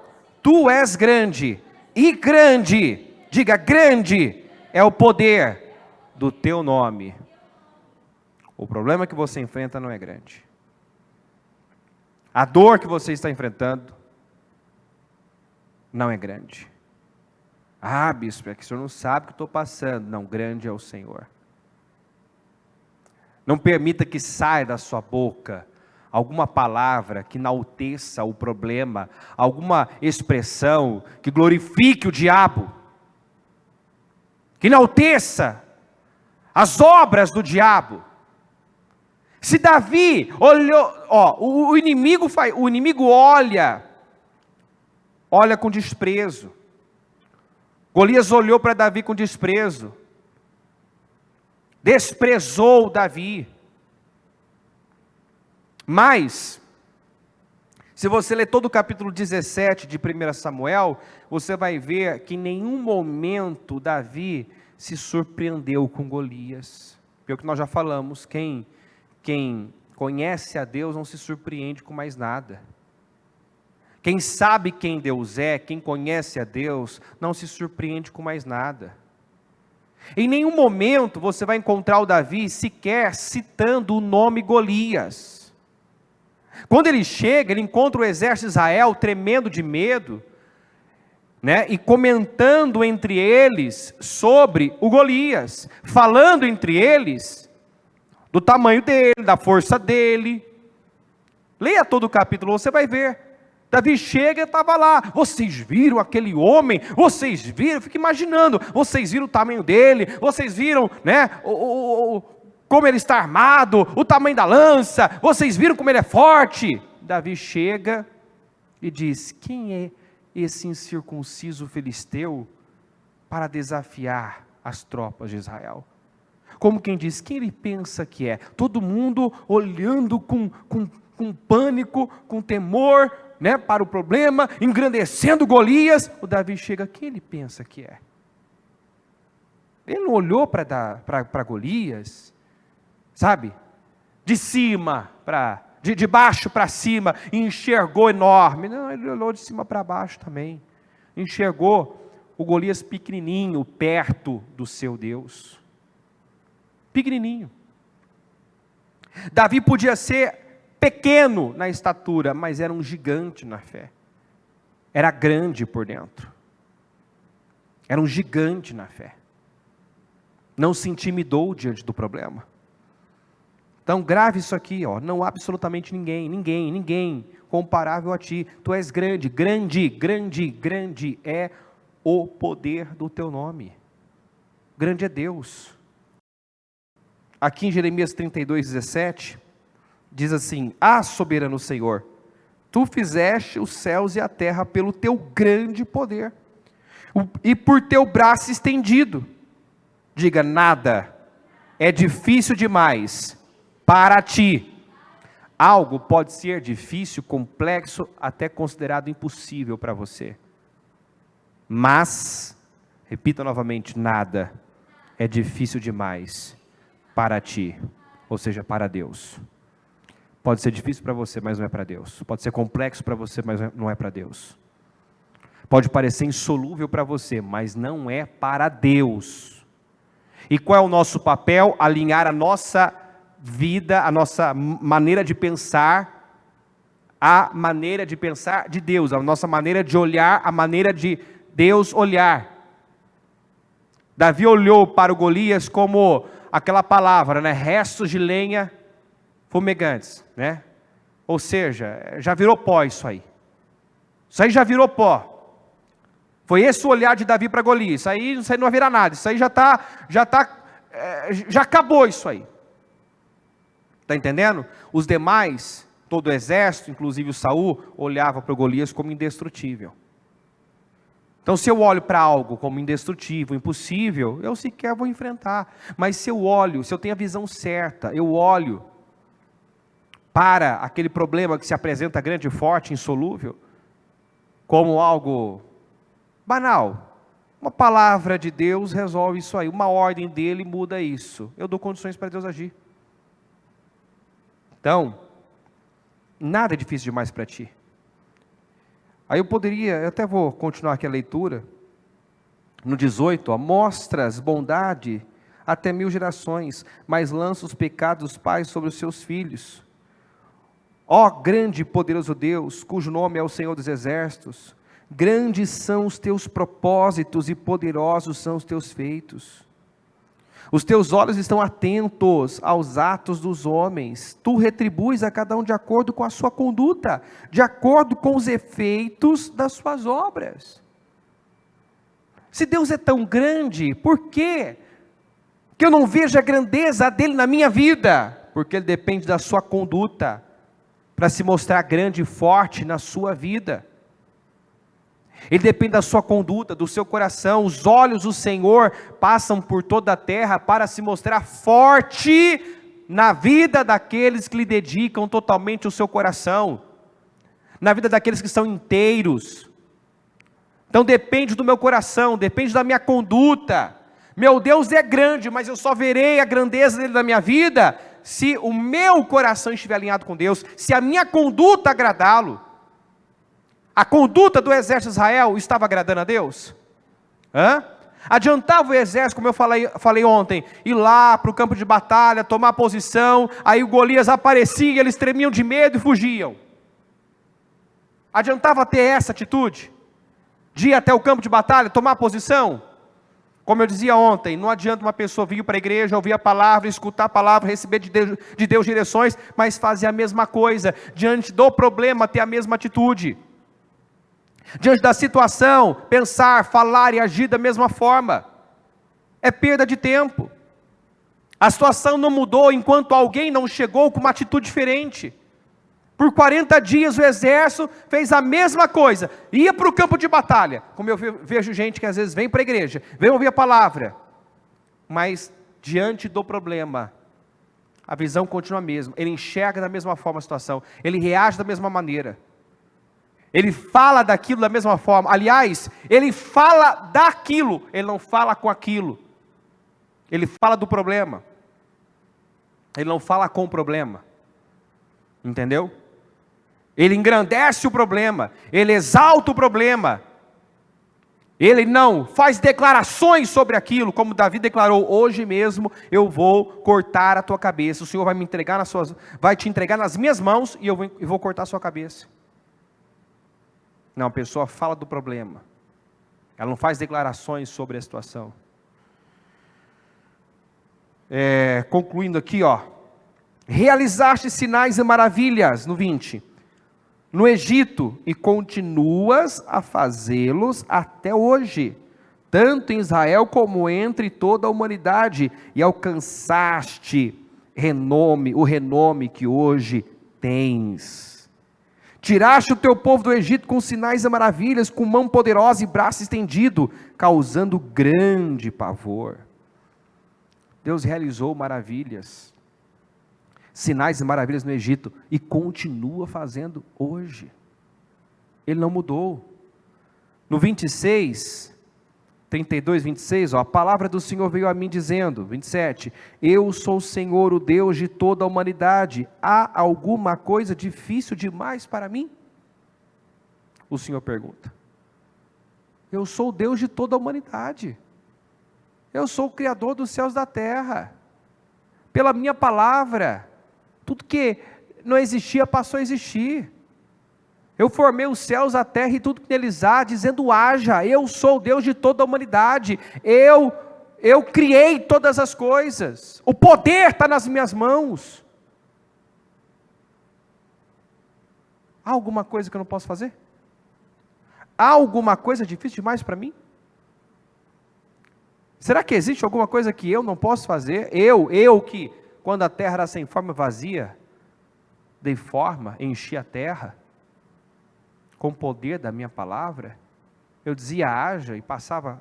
Tu és grande, e grande, diga grande, é o poder do teu nome. O problema que você enfrenta não é grande. A dor que você está enfrentando não é grande. Ah, bispo, é que o senhor não sabe o que eu estou passando. Não, grande é o Senhor. Não permita que saia da sua boca alguma palavra que enalteça o problema, alguma expressão que glorifique o diabo, que enalteça as obras do diabo. Se Davi olhou, o inimigo olha com desprezo. Golias olhou para Davi com desprezo, desprezou Davi. Mas, se você ler todo o capítulo 17 de 1 Samuel, você vai ver que em nenhum momento Davi se surpreendeu com Golias. Pelo que nós já falamos, quem conhece a Deus não se surpreende com mais nada. Quem sabe quem Deus é, quem conhece a Deus, não se surpreende com mais nada. Em nenhum momento você vai encontrar o Davi sequer citando o nome Golias. Quando ele chega, ele encontra o exército de Israel tremendo de medo, né, e comentando entre eles sobre o Golias, falando entre eles do tamanho dele, da força dele. Leia todo o capítulo, você vai ver. Davi chega e estava lá, vocês viram aquele homem, vocês viram, fica imaginando, vocês viram o tamanho dele, vocês viram, né, como ele está armado, o tamanho da lança, vocês viram como ele é forte. Davi chega e diz: quem é esse incircunciso filisteu para desafiar as tropas de Israel? Como quem diz, quem ele pensa que é? Todo mundo olhando com pânico, com temor, né, para o problema, engrandecendo Golias. O Davi chega, quem ele pensa que é? Ele não olhou para Golias, sabe? De cima de baixo para cima, e enxergou enorme. Não, ele olhou de cima para baixo também. Enxergou o Golias pequenininho, perto do seu Deus. Pequenininho. Davi podia ser pequeno na estatura, mas era um gigante na fé. Era grande por dentro. Era um gigante na fé. Não se intimidou diante do problema. Então grave isso aqui, ó. Não há absolutamente ninguém comparável a ti. Tu és grande, grande é o poder do teu nome. Grande é Deus. Aqui em Jeremias 32:17, diz assim: Ah, soberano Senhor, tu fizeste os céus e a terra pelo teu grande poder, e por teu braço estendido. Diga, nada é difícil demais para ti. Algo pode ser difícil, complexo, até considerado impossível para você. Mas, repita novamente, nada é difícil demais para ti, ou seja, para Deus. Pode ser difícil para você, mas não é para Deus. Pode ser complexo para você, mas não é para Deus. Pode parecer insolúvel para você, mas não é para Deus. E qual é o nosso papel? Alinhar a nossa vida, a nossa maneira de pensar, a maneira de pensar de Deus, a nossa maneira de olhar, a maneira de Deus olhar. Davi olhou para o Golias como aquela palavra, né? Restos de lenha fumegantes, né? Ou seja, já virou pó isso aí. Isso aí já virou pó. Foi esse o olhar de Davi para Golias. Isso aí não vai virar nada. Isso aí já acabou isso aí. Está entendendo? Os demais, todo o exército, inclusive o Saul, olhava para o Golias como indestrutível. Então, se eu olho para algo como indestrutível, impossível, eu sequer vou enfrentar. Mas se eu tenho a visão certa, eu olho para aquele problema que se apresenta grande, forte, insolúvel, como algo banal. Uma palavra de Deus resolve isso aí. Uma ordem dele muda isso. Eu dou condições para Deus agir. Então, nada é difícil demais para ti. Aí eu até vou continuar aqui a leitura. No 18, ó, mostras bondade até 1000 gerações, mas lança os pecados dos pais sobre os seus filhos. Ó grande e poderoso Deus, cujo nome é o Senhor dos Exércitos, grandes são os teus propósitos e poderosos são os teus feitos. Os teus olhos estão atentos aos atos dos homens. Tu retribuis a cada um de acordo com a sua conduta, de acordo com os efeitos das suas obras. Se Deus é tão grande, por quê que eu não vejo a grandeza dele na minha vida? Porque ele depende da sua conduta para se mostrar grande e forte na sua vida. Ele depende da sua conduta, do seu coração. Os olhos do Senhor passam por toda a terra para se mostrar forte na vida daqueles que lhe dedicam totalmente o seu coração, na vida daqueles que são inteiros. Então depende do meu coração, depende da minha conduta. Meu Deus é grande, mas eu só verei a grandeza dele na minha vida se o meu coração estiver alinhado com Deus, se a minha conduta agradá-lo. A conduta do exército de Israel estava agradando a Deus? Adiantava o exército, como eu falei ontem, ir lá para o campo de batalha, tomar posição, aí o Golias aparecia e eles tremiam de medo e fugiam. Adiantava ter essa atitude? De ir até o campo de batalha, tomar posição? Como eu dizia ontem, não adianta uma pessoa vir para a igreja, ouvir a palavra, escutar a palavra, receber de Deus direções, mas fazer a mesma coisa, diante do problema ter a mesma atitude. Diante da situação, pensar, falar e agir da mesma forma. É perda de tempo. A situação não mudou enquanto alguém não chegou com uma atitude diferente. Por 40 dias o exército fez a mesma coisa. Ia para o campo de batalha. Como eu vejo gente que às vezes vem para a igreja, vem ouvir a palavra. Mas diante do problema, a visão continua a mesma. Ele enxerga da mesma forma a situação. Ele reage da mesma maneira. Ele fala daquilo da mesma forma. Aliás, ele fala daquilo, ele não fala com aquilo. Ele fala do problema. Ele não fala com o problema. Entendeu? Ele engrandece o problema. Ele exalta o problema. Ele não faz declarações sobre aquilo, como Davi declarou: hoje mesmo eu vou cortar a tua cabeça. O Senhor vai me entregar vai te entregar nas minhas mãos e eu vou cortar a sua cabeça. Não, a pessoa fala do problema. Ela não faz declarações sobre a situação. Concluindo aqui, realizaste sinais e maravilhas, no 20, no Egito, e continuas a fazê-los até hoje, tanto em Israel como entre toda a humanidade, e alcançaste o renome que hoje tens. Tiraste o teu povo do Egito com sinais e maravilhas, com mão poderosa e braço estendido, causando grande pavor. Deus realizou maravilhas, sinais e maravilhas no Egito, e continua fazendo hoje. Ele não mudou. No 26, 32, 26, a palavra do Senhor veio a mim dizendo, 27, eu sou o Senhor, o Deus de toda a humanidade, há alguma coisa difícil demais para mim? O Senhor pergunta. Eu sou o Deus de toda a humanidade. Eu sou o Criador dos céus e da terra. Pela minha palavra, tudo que não existia passou a existir. Eu formei os céus, a terra e tudo que neles há, dizendo haja. Eu sou o Deus de toda a humanidade. Eu criei todas as coisas. O poder está nas minhas mãos. Há alguma coisa que eu não posso fazer? Há alguma coisa difícil demais para mim? Será que existe alguma coisa que eu não posso fazer? Eu que, quando a terra era sem forma e vazia, dei forma, enchi a terra, com o poder da minha palavra, eu dizia haja e passava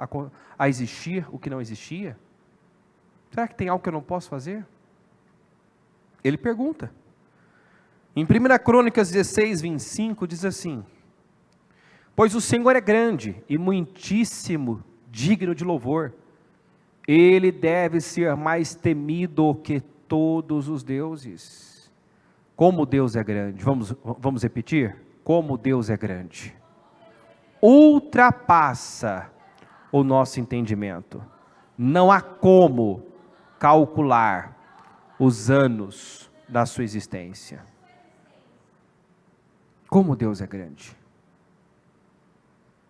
a existir o que não existia? Será que tem algo que eu não posso fazer? Ele pergunta. Em 1 Crônicas 16, 25, diz assim, pois o Senhor é grande e muitíssimo digno de louvor, Ele deve ser mais temido que todos os deuses. Como Deus é grande. Vamos repetir? Como Deus é grande. Ultrapassa o nosso entendimento. Não há como calcular os anos da sua existência. Como Deus é grande.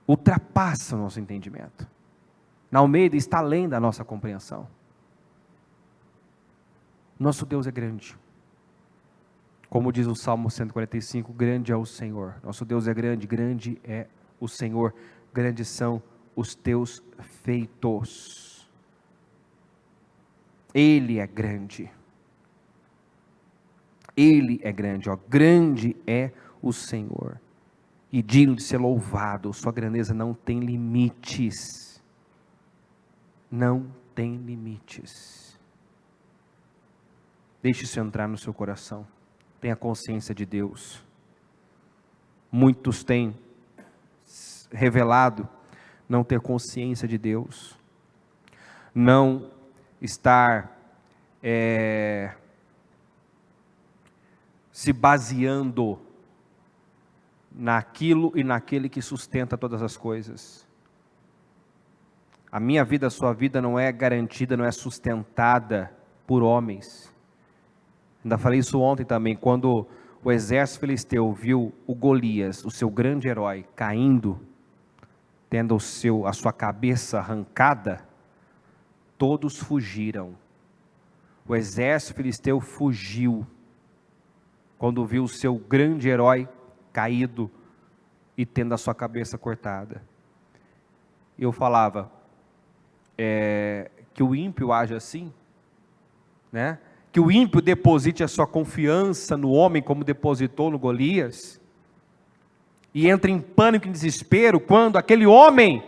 Ultrapassa o nosso entendimento. Na Almeida está além da nossa compreensão. Nosso Deus é grande. Como diz o Salmo 145, grande é o Senhor. Nosso Deus é grande, grande é o Senhor. Grandes são os teus feitos. Ele é grande. Ele é grande, grande é o Senhor. E digno de ser louvado, sua grandeza não tem limites. Não tem limites. Deixe isso entrar no seu coração. Tenha consciência de Deus. Muitos têm revelado não ter consciência de Deus, não estar se baseando naquilo e naquele que sustenta todas as coisas. A minha vida, a sua vida não é garantida, não é sustentada por homens. Ainda falei isso ontem também, quando o exército filisteu viu o Golias, o seu grande herói, caindo, tendo a sua cabeça arrancada, todos fugiram. O exército filisteu fugiu, quando viu o seu grande herói caído e tendo a sua cabeça cortada. Eu falava, que o ímpio age assim, né? Que o ímpio deposite a sua confiança no homem como depositou no Golias, e entre em pânico e desespero quando aquele homem,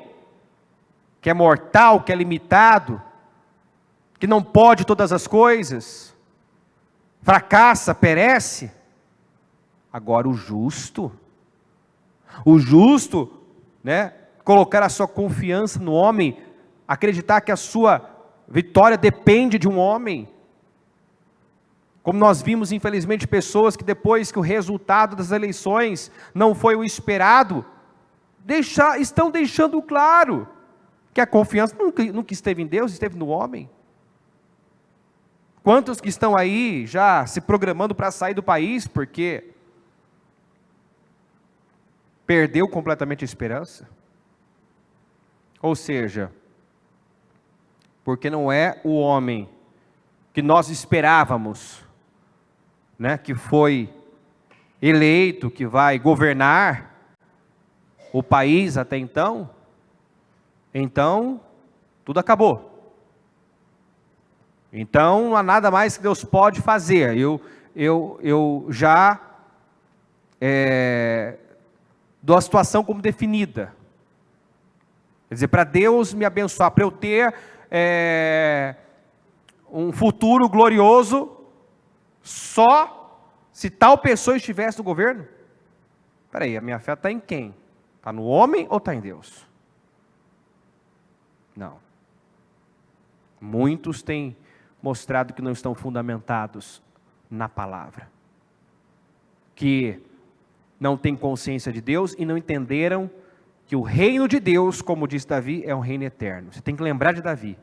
que é mortal, que é limitado, que não pode todas as coisas, fracassa, perece. Agora o justo, né, colocar a sua confiança no homem, acreditar que a sua vitória depende de um homem. Como nós vimos, infelizmente, pessoas que depois que o resultado das eleições não foi o esperado, estão deixando claro que a confiança nunca esteve em Deus, esteve no homem. Quantos que estão aí já se programando para sair do país porque perdeu completamente a esperança? Ou seja, porque não é o homem que nós esperávamos, né, que foi eleito, que vai governar o país até então, tudo acabou. Então não há nada mais que Deus pode fazer. Eu já dou a situação como definida. Quer dizer, para Deus me abençoar, para eu ter um futuro glorioso, só se tal pessoa estivesse no governo? Espera aí, a minha fé está em quem? Está no homem ou está em Deus? Não. Muitos têm mostrado que não estão fundamentados na palavra, que não têm consciência de Deus e não entenderam que o reino de Deus, como diz Davi, é um reino eterno. Você tem que lembrar de Davi,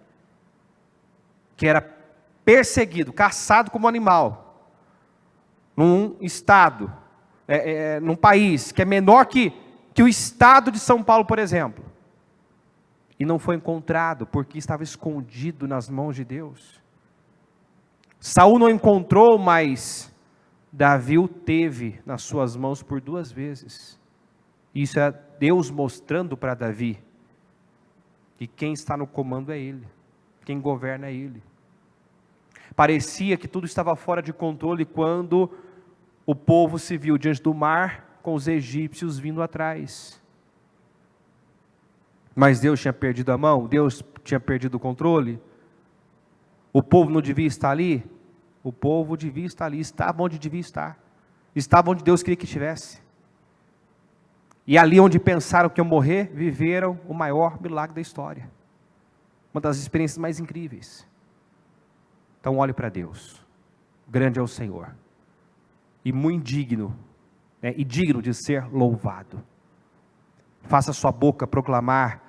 que era perseguido, caçado como animal, num estado, num país que é menor que o estado de São Paulo, por exemplo, e não foi encontrado, porque estava escondido nas mãos de Deus. Saul não encontrou, mas Davi o teve nas suas mãos por 2 vezes. Isso é Deus mostrando para Davi que quem está no comando é Ele, quem governa é Ele. Parecia que tudo estava fora de controle quando o povo se viu diante do mar com os egípcios vindo atrás. Mas Deus tinha perdido a mão, Deus tinha perdido o controle. O povo não devia estar ali? O povo devia estar ali, estava onde devia estar. Estava onde Deus queria que estivesse. E ali onde pensaram que iam morrer, viveram o maior milagre da história. Uma das experiências mais incríveis. Então olhe para Deus. Grande é o Senhor. E muito digno, e digno de ser louvado. Faça sua boca proclamar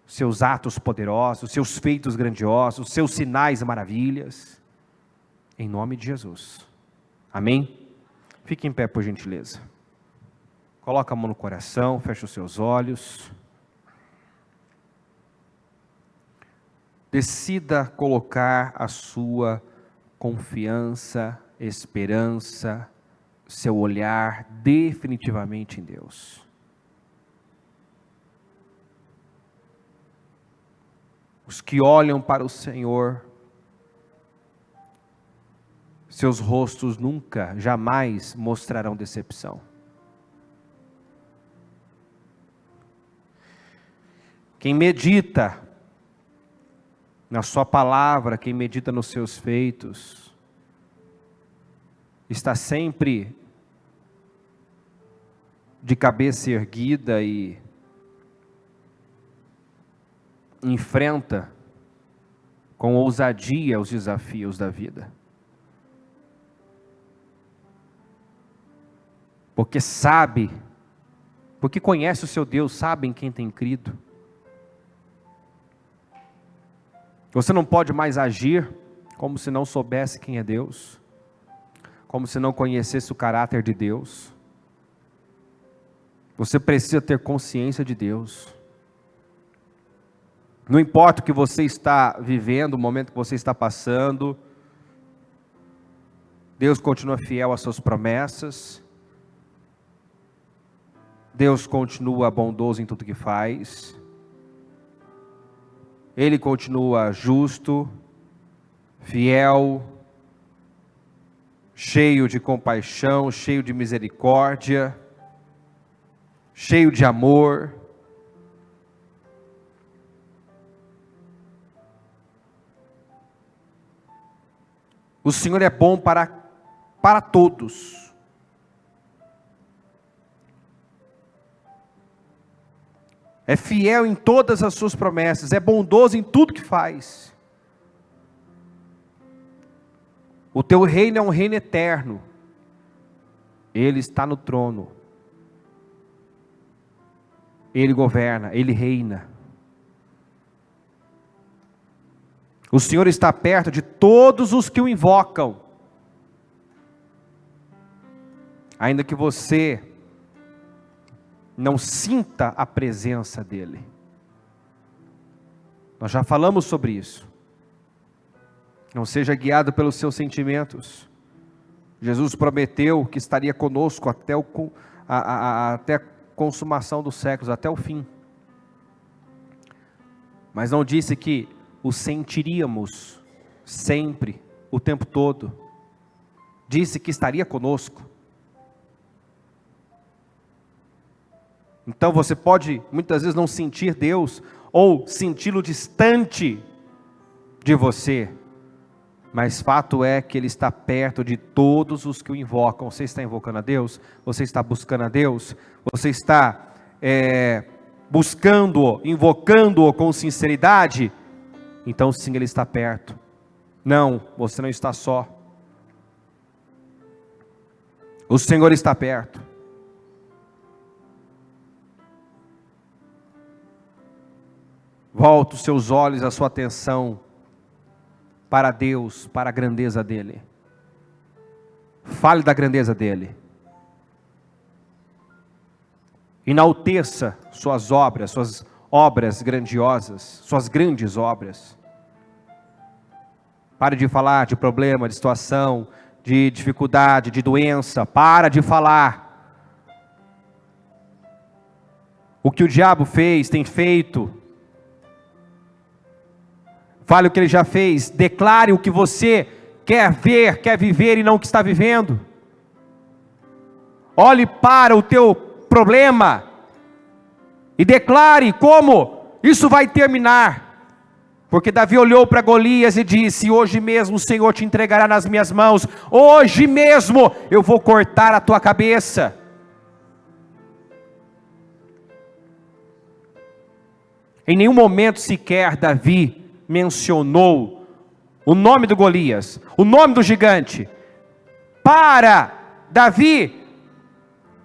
seus atos poderosos, seus feitos grandiosos, seus sinais e maravilhas. Em nome de Jesus. Amém? Fique em pé, por gentileza. Coloca a mão no coração, feche os seus olhos. Decida colocar a sua confiança, esperança, seu olhar definitivamente em Deus. Os que olham para o Senhor, seus rostos nunca, jamais mostrarão decepção. Quem medita na sua palavra, quem medita nos seus feitos, está sempre de cabeça erguida e enfrenta com ousadia os desafios da vida. Porque sabe, porque conhece o seu Deus, sabe em quem tem crido. Você não pode mais agir como se não soubesse quem é Deus, como se não conhecesse o caráter de Deus. Você precisa ter consciência de Deus. Não importa o que você está vivendo, o momento que você está passando, Deus continua fiel às suas promessas, Deus continua bondoso em tudo que faz, Ele continua justo, fiel, cheio de compaixão, cheio de misericórdia, cheio de amor. O Senhor é bom para todos. É fiel em todas as suas promessas, é bondoso em tudo que faz. O teu reino é um reino eterno. Ele está no trono. Ele governa, Ele reina. O Senhor está perto de todos os que o invocam. Ainda que você não sinta a presença dEle. Nós já falamos sobre isso. Não seja guiado pelos seus sentimentos. Jesus prometeu que estaria conosco até a consumação dos séculos, até o fim. Mas não disse que o sentiríamos sempre, o tempo todo. Disse que estaria conosco. Então você pode muitas vezes não sentir Deus, ou senti-lo distante de você. Mas fato é que Ele está perto de todos os que o invocam. Você está invocando a Deus? Você está buscando a Deus? Você está buscando-o, invocando-o com sinceridade? Então sim, Ele está perto. Não, você não está só. O Senhor está perto. Volta os seus olhos, a sua atenção para Deus, para a grandeza dEle. Fale da grandeza dEle. Enalteça suas obras grandiosas, suas grandes obras. Pare de falar de problema, de situação, de dificuldade, de doença. Para de falar. O que o diabo fez, tem feito. Fale o que ele já fez, declare o que você quer ver, quer viver e não o que está vivendo. Olhe para o teu problema e declare como isso vai terminar. Porque Davi olhou para Golias e disse: hoje mesmo o Senhor te entregará nas minhas mãos, hoje mesmo eu vou cortar a tua cabeça. Em nenhum momento sequer Davi mencionou o nome do Golias, o nome do gigante. Para Davi,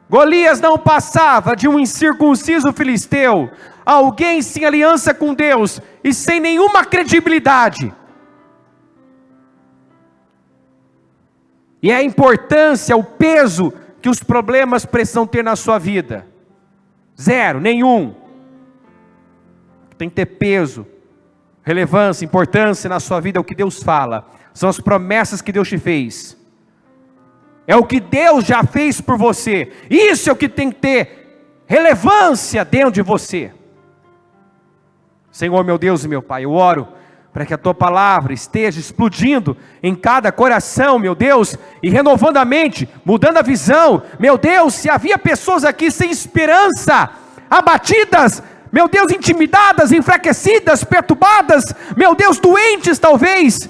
Golias não passava de um incircunciso filisteu, alguém sem aliança com Deus e sem nenhuma credibilidade. E a importância, o peso que os problemas precisam ter na sua vida? Zero, nenhum. Tem que ter peso, relevância, importância na sua vida. É o que Deus fala, são as promessas que Deus te fez, é o que Deus já fez por você. Isso é o que tem que ter relevância dentro de você. Senhor meu Deus e meu Pai, eu oro para que a Tua palavra esteja explodindo em cada coração, meu Deus, e renovando a mente, mudando a visão. Meu Deus, se havia pessoas aqui sem esperança, abatidas, meu Deus, intimidadas, enfraquecidas, perturbadas, meu Deus, doentes talvez,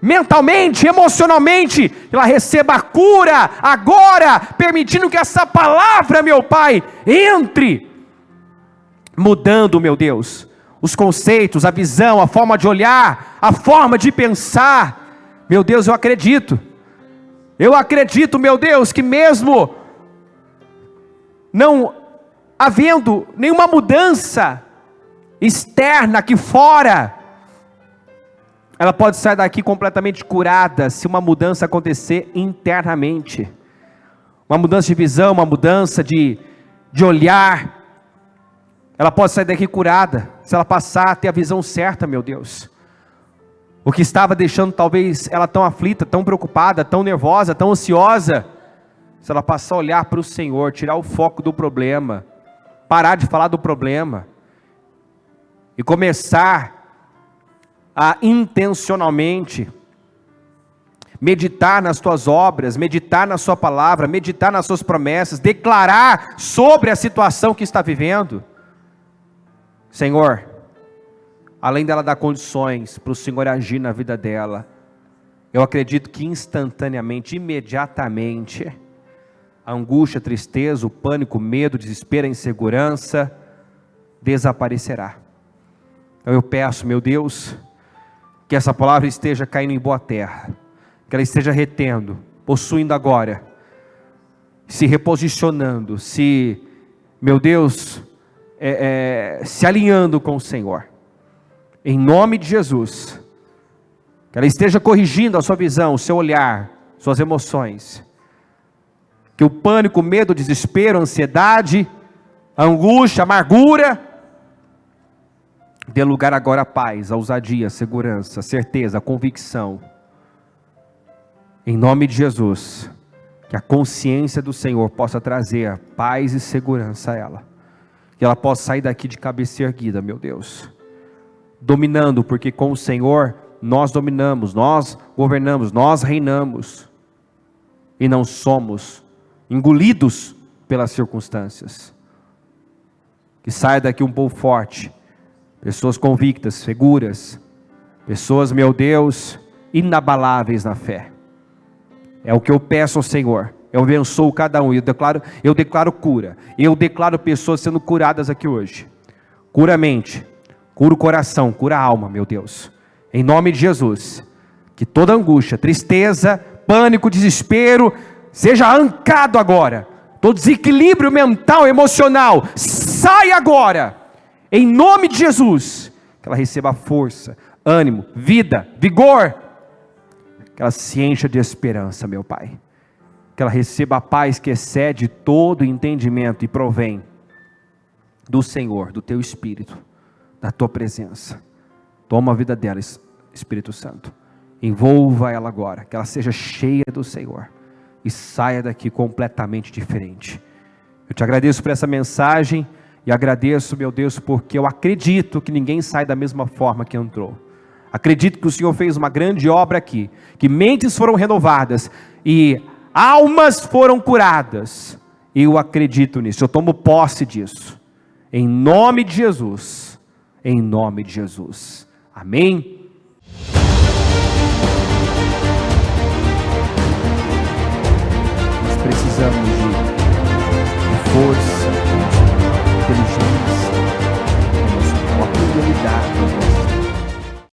mentalmente, emocionalmente, ela receba a cura agora, permitindo que essa palavra, meu Pai, entre, mudando, meu Deus, os conceitos, a visão, a forma de olhar, a forma de pensar. Meu Deus, eu acredito, meu Deus, que mesmo não havendo nenhuma mudança externa aqui fora, ela pode sair daqui completamente curada, se uma mudança acontecer internamente, uma mudança de visão, uma mudança de olhar. Ela pode sair daqui curada, se ela passar a ter a visão certa, meu Deus. O que estava deixando talvez ela tão aflita, tão preocupada, tão nervosa, tão ansiosa, se ela passar a olhar para o Senhor, tirar o foco do problema, parar de falar do problema, e começar a intencionalmente meditar nas tuas obras, meditar na sua palavra, meditar nas suas promessas, declarar sobre a situação que está vivendo. Senhor, além dela dar condições para o Senhor agir na vida dela, eu acredito que instantaneamente, imediatamente, a angústia, a tristeza, o pânico, o medo, o desespero, a insegurança desaparecerá. Então eu peço, meu Deus, que essa palavra esteja caindo em boa terra, que ela esteja retendo, possuindo agora, se reposicionando, meu Deus, se alinhando com o Senhor, em nome de Jesus, que ela esteja corrigindo a sua visão, o seu olhar, suas emoções, que o pânico, o medo, o desespero, a ansiedade, a angústia, a amargura, dê lugar agora à paz, à ousadia, à segurança, à certeza, à convicção, em nome de Jesus, que a consciência do Senhor possa trazer paz e segurança a ela, que ela possa sair daqui de cabeça erguida, meu Deus, dominando, porque com o Senhor nós dominamos, nós governamos, nós reinamos, e não somos engolidos pelas circunstâncias. Que saia daqui um povo forte, pessoas convictas, seguras, pessoas, meu Deus, inabaláveis na fé. É o que eu peço ao Senhor. Eu abençoo cada um, eu declaro cura, eu declaro pessoas sendo curadas aqui hoje. Cura a mente, cura o coração, cura a alma, meu Deus, em nome de Jesus. Que toda angústia, tristeza, pânico, desespero, seja arrancado agora. Todo desequilíbrio mental, emocional, sai agora, em nome de Jesus. Que ela receba força, ânimo, vida, vigor, que ela se encha de esperança, meu Pai, que ela receba a paz que excede todo entendimento e provém do Senhor, do Teu Espírito, da Tua presença. Toma a vida dela, Espírito Santo, envolva ela agora, que ela seja cheia do Senhor, e saia daqui completamente diferente. Eu te agradeço por essa mensagem, e agradeço, meu Deus, porque eu acredito que ninguém sai da mesma forma que entrou. Acredito que o Senhor fez uma grande obra aqui, que mentes foram renovadas, e almas foram curadas. Eu acredito nisso, eu tomo posse disso, em nome de Jesus, em nome de Jesus, amém?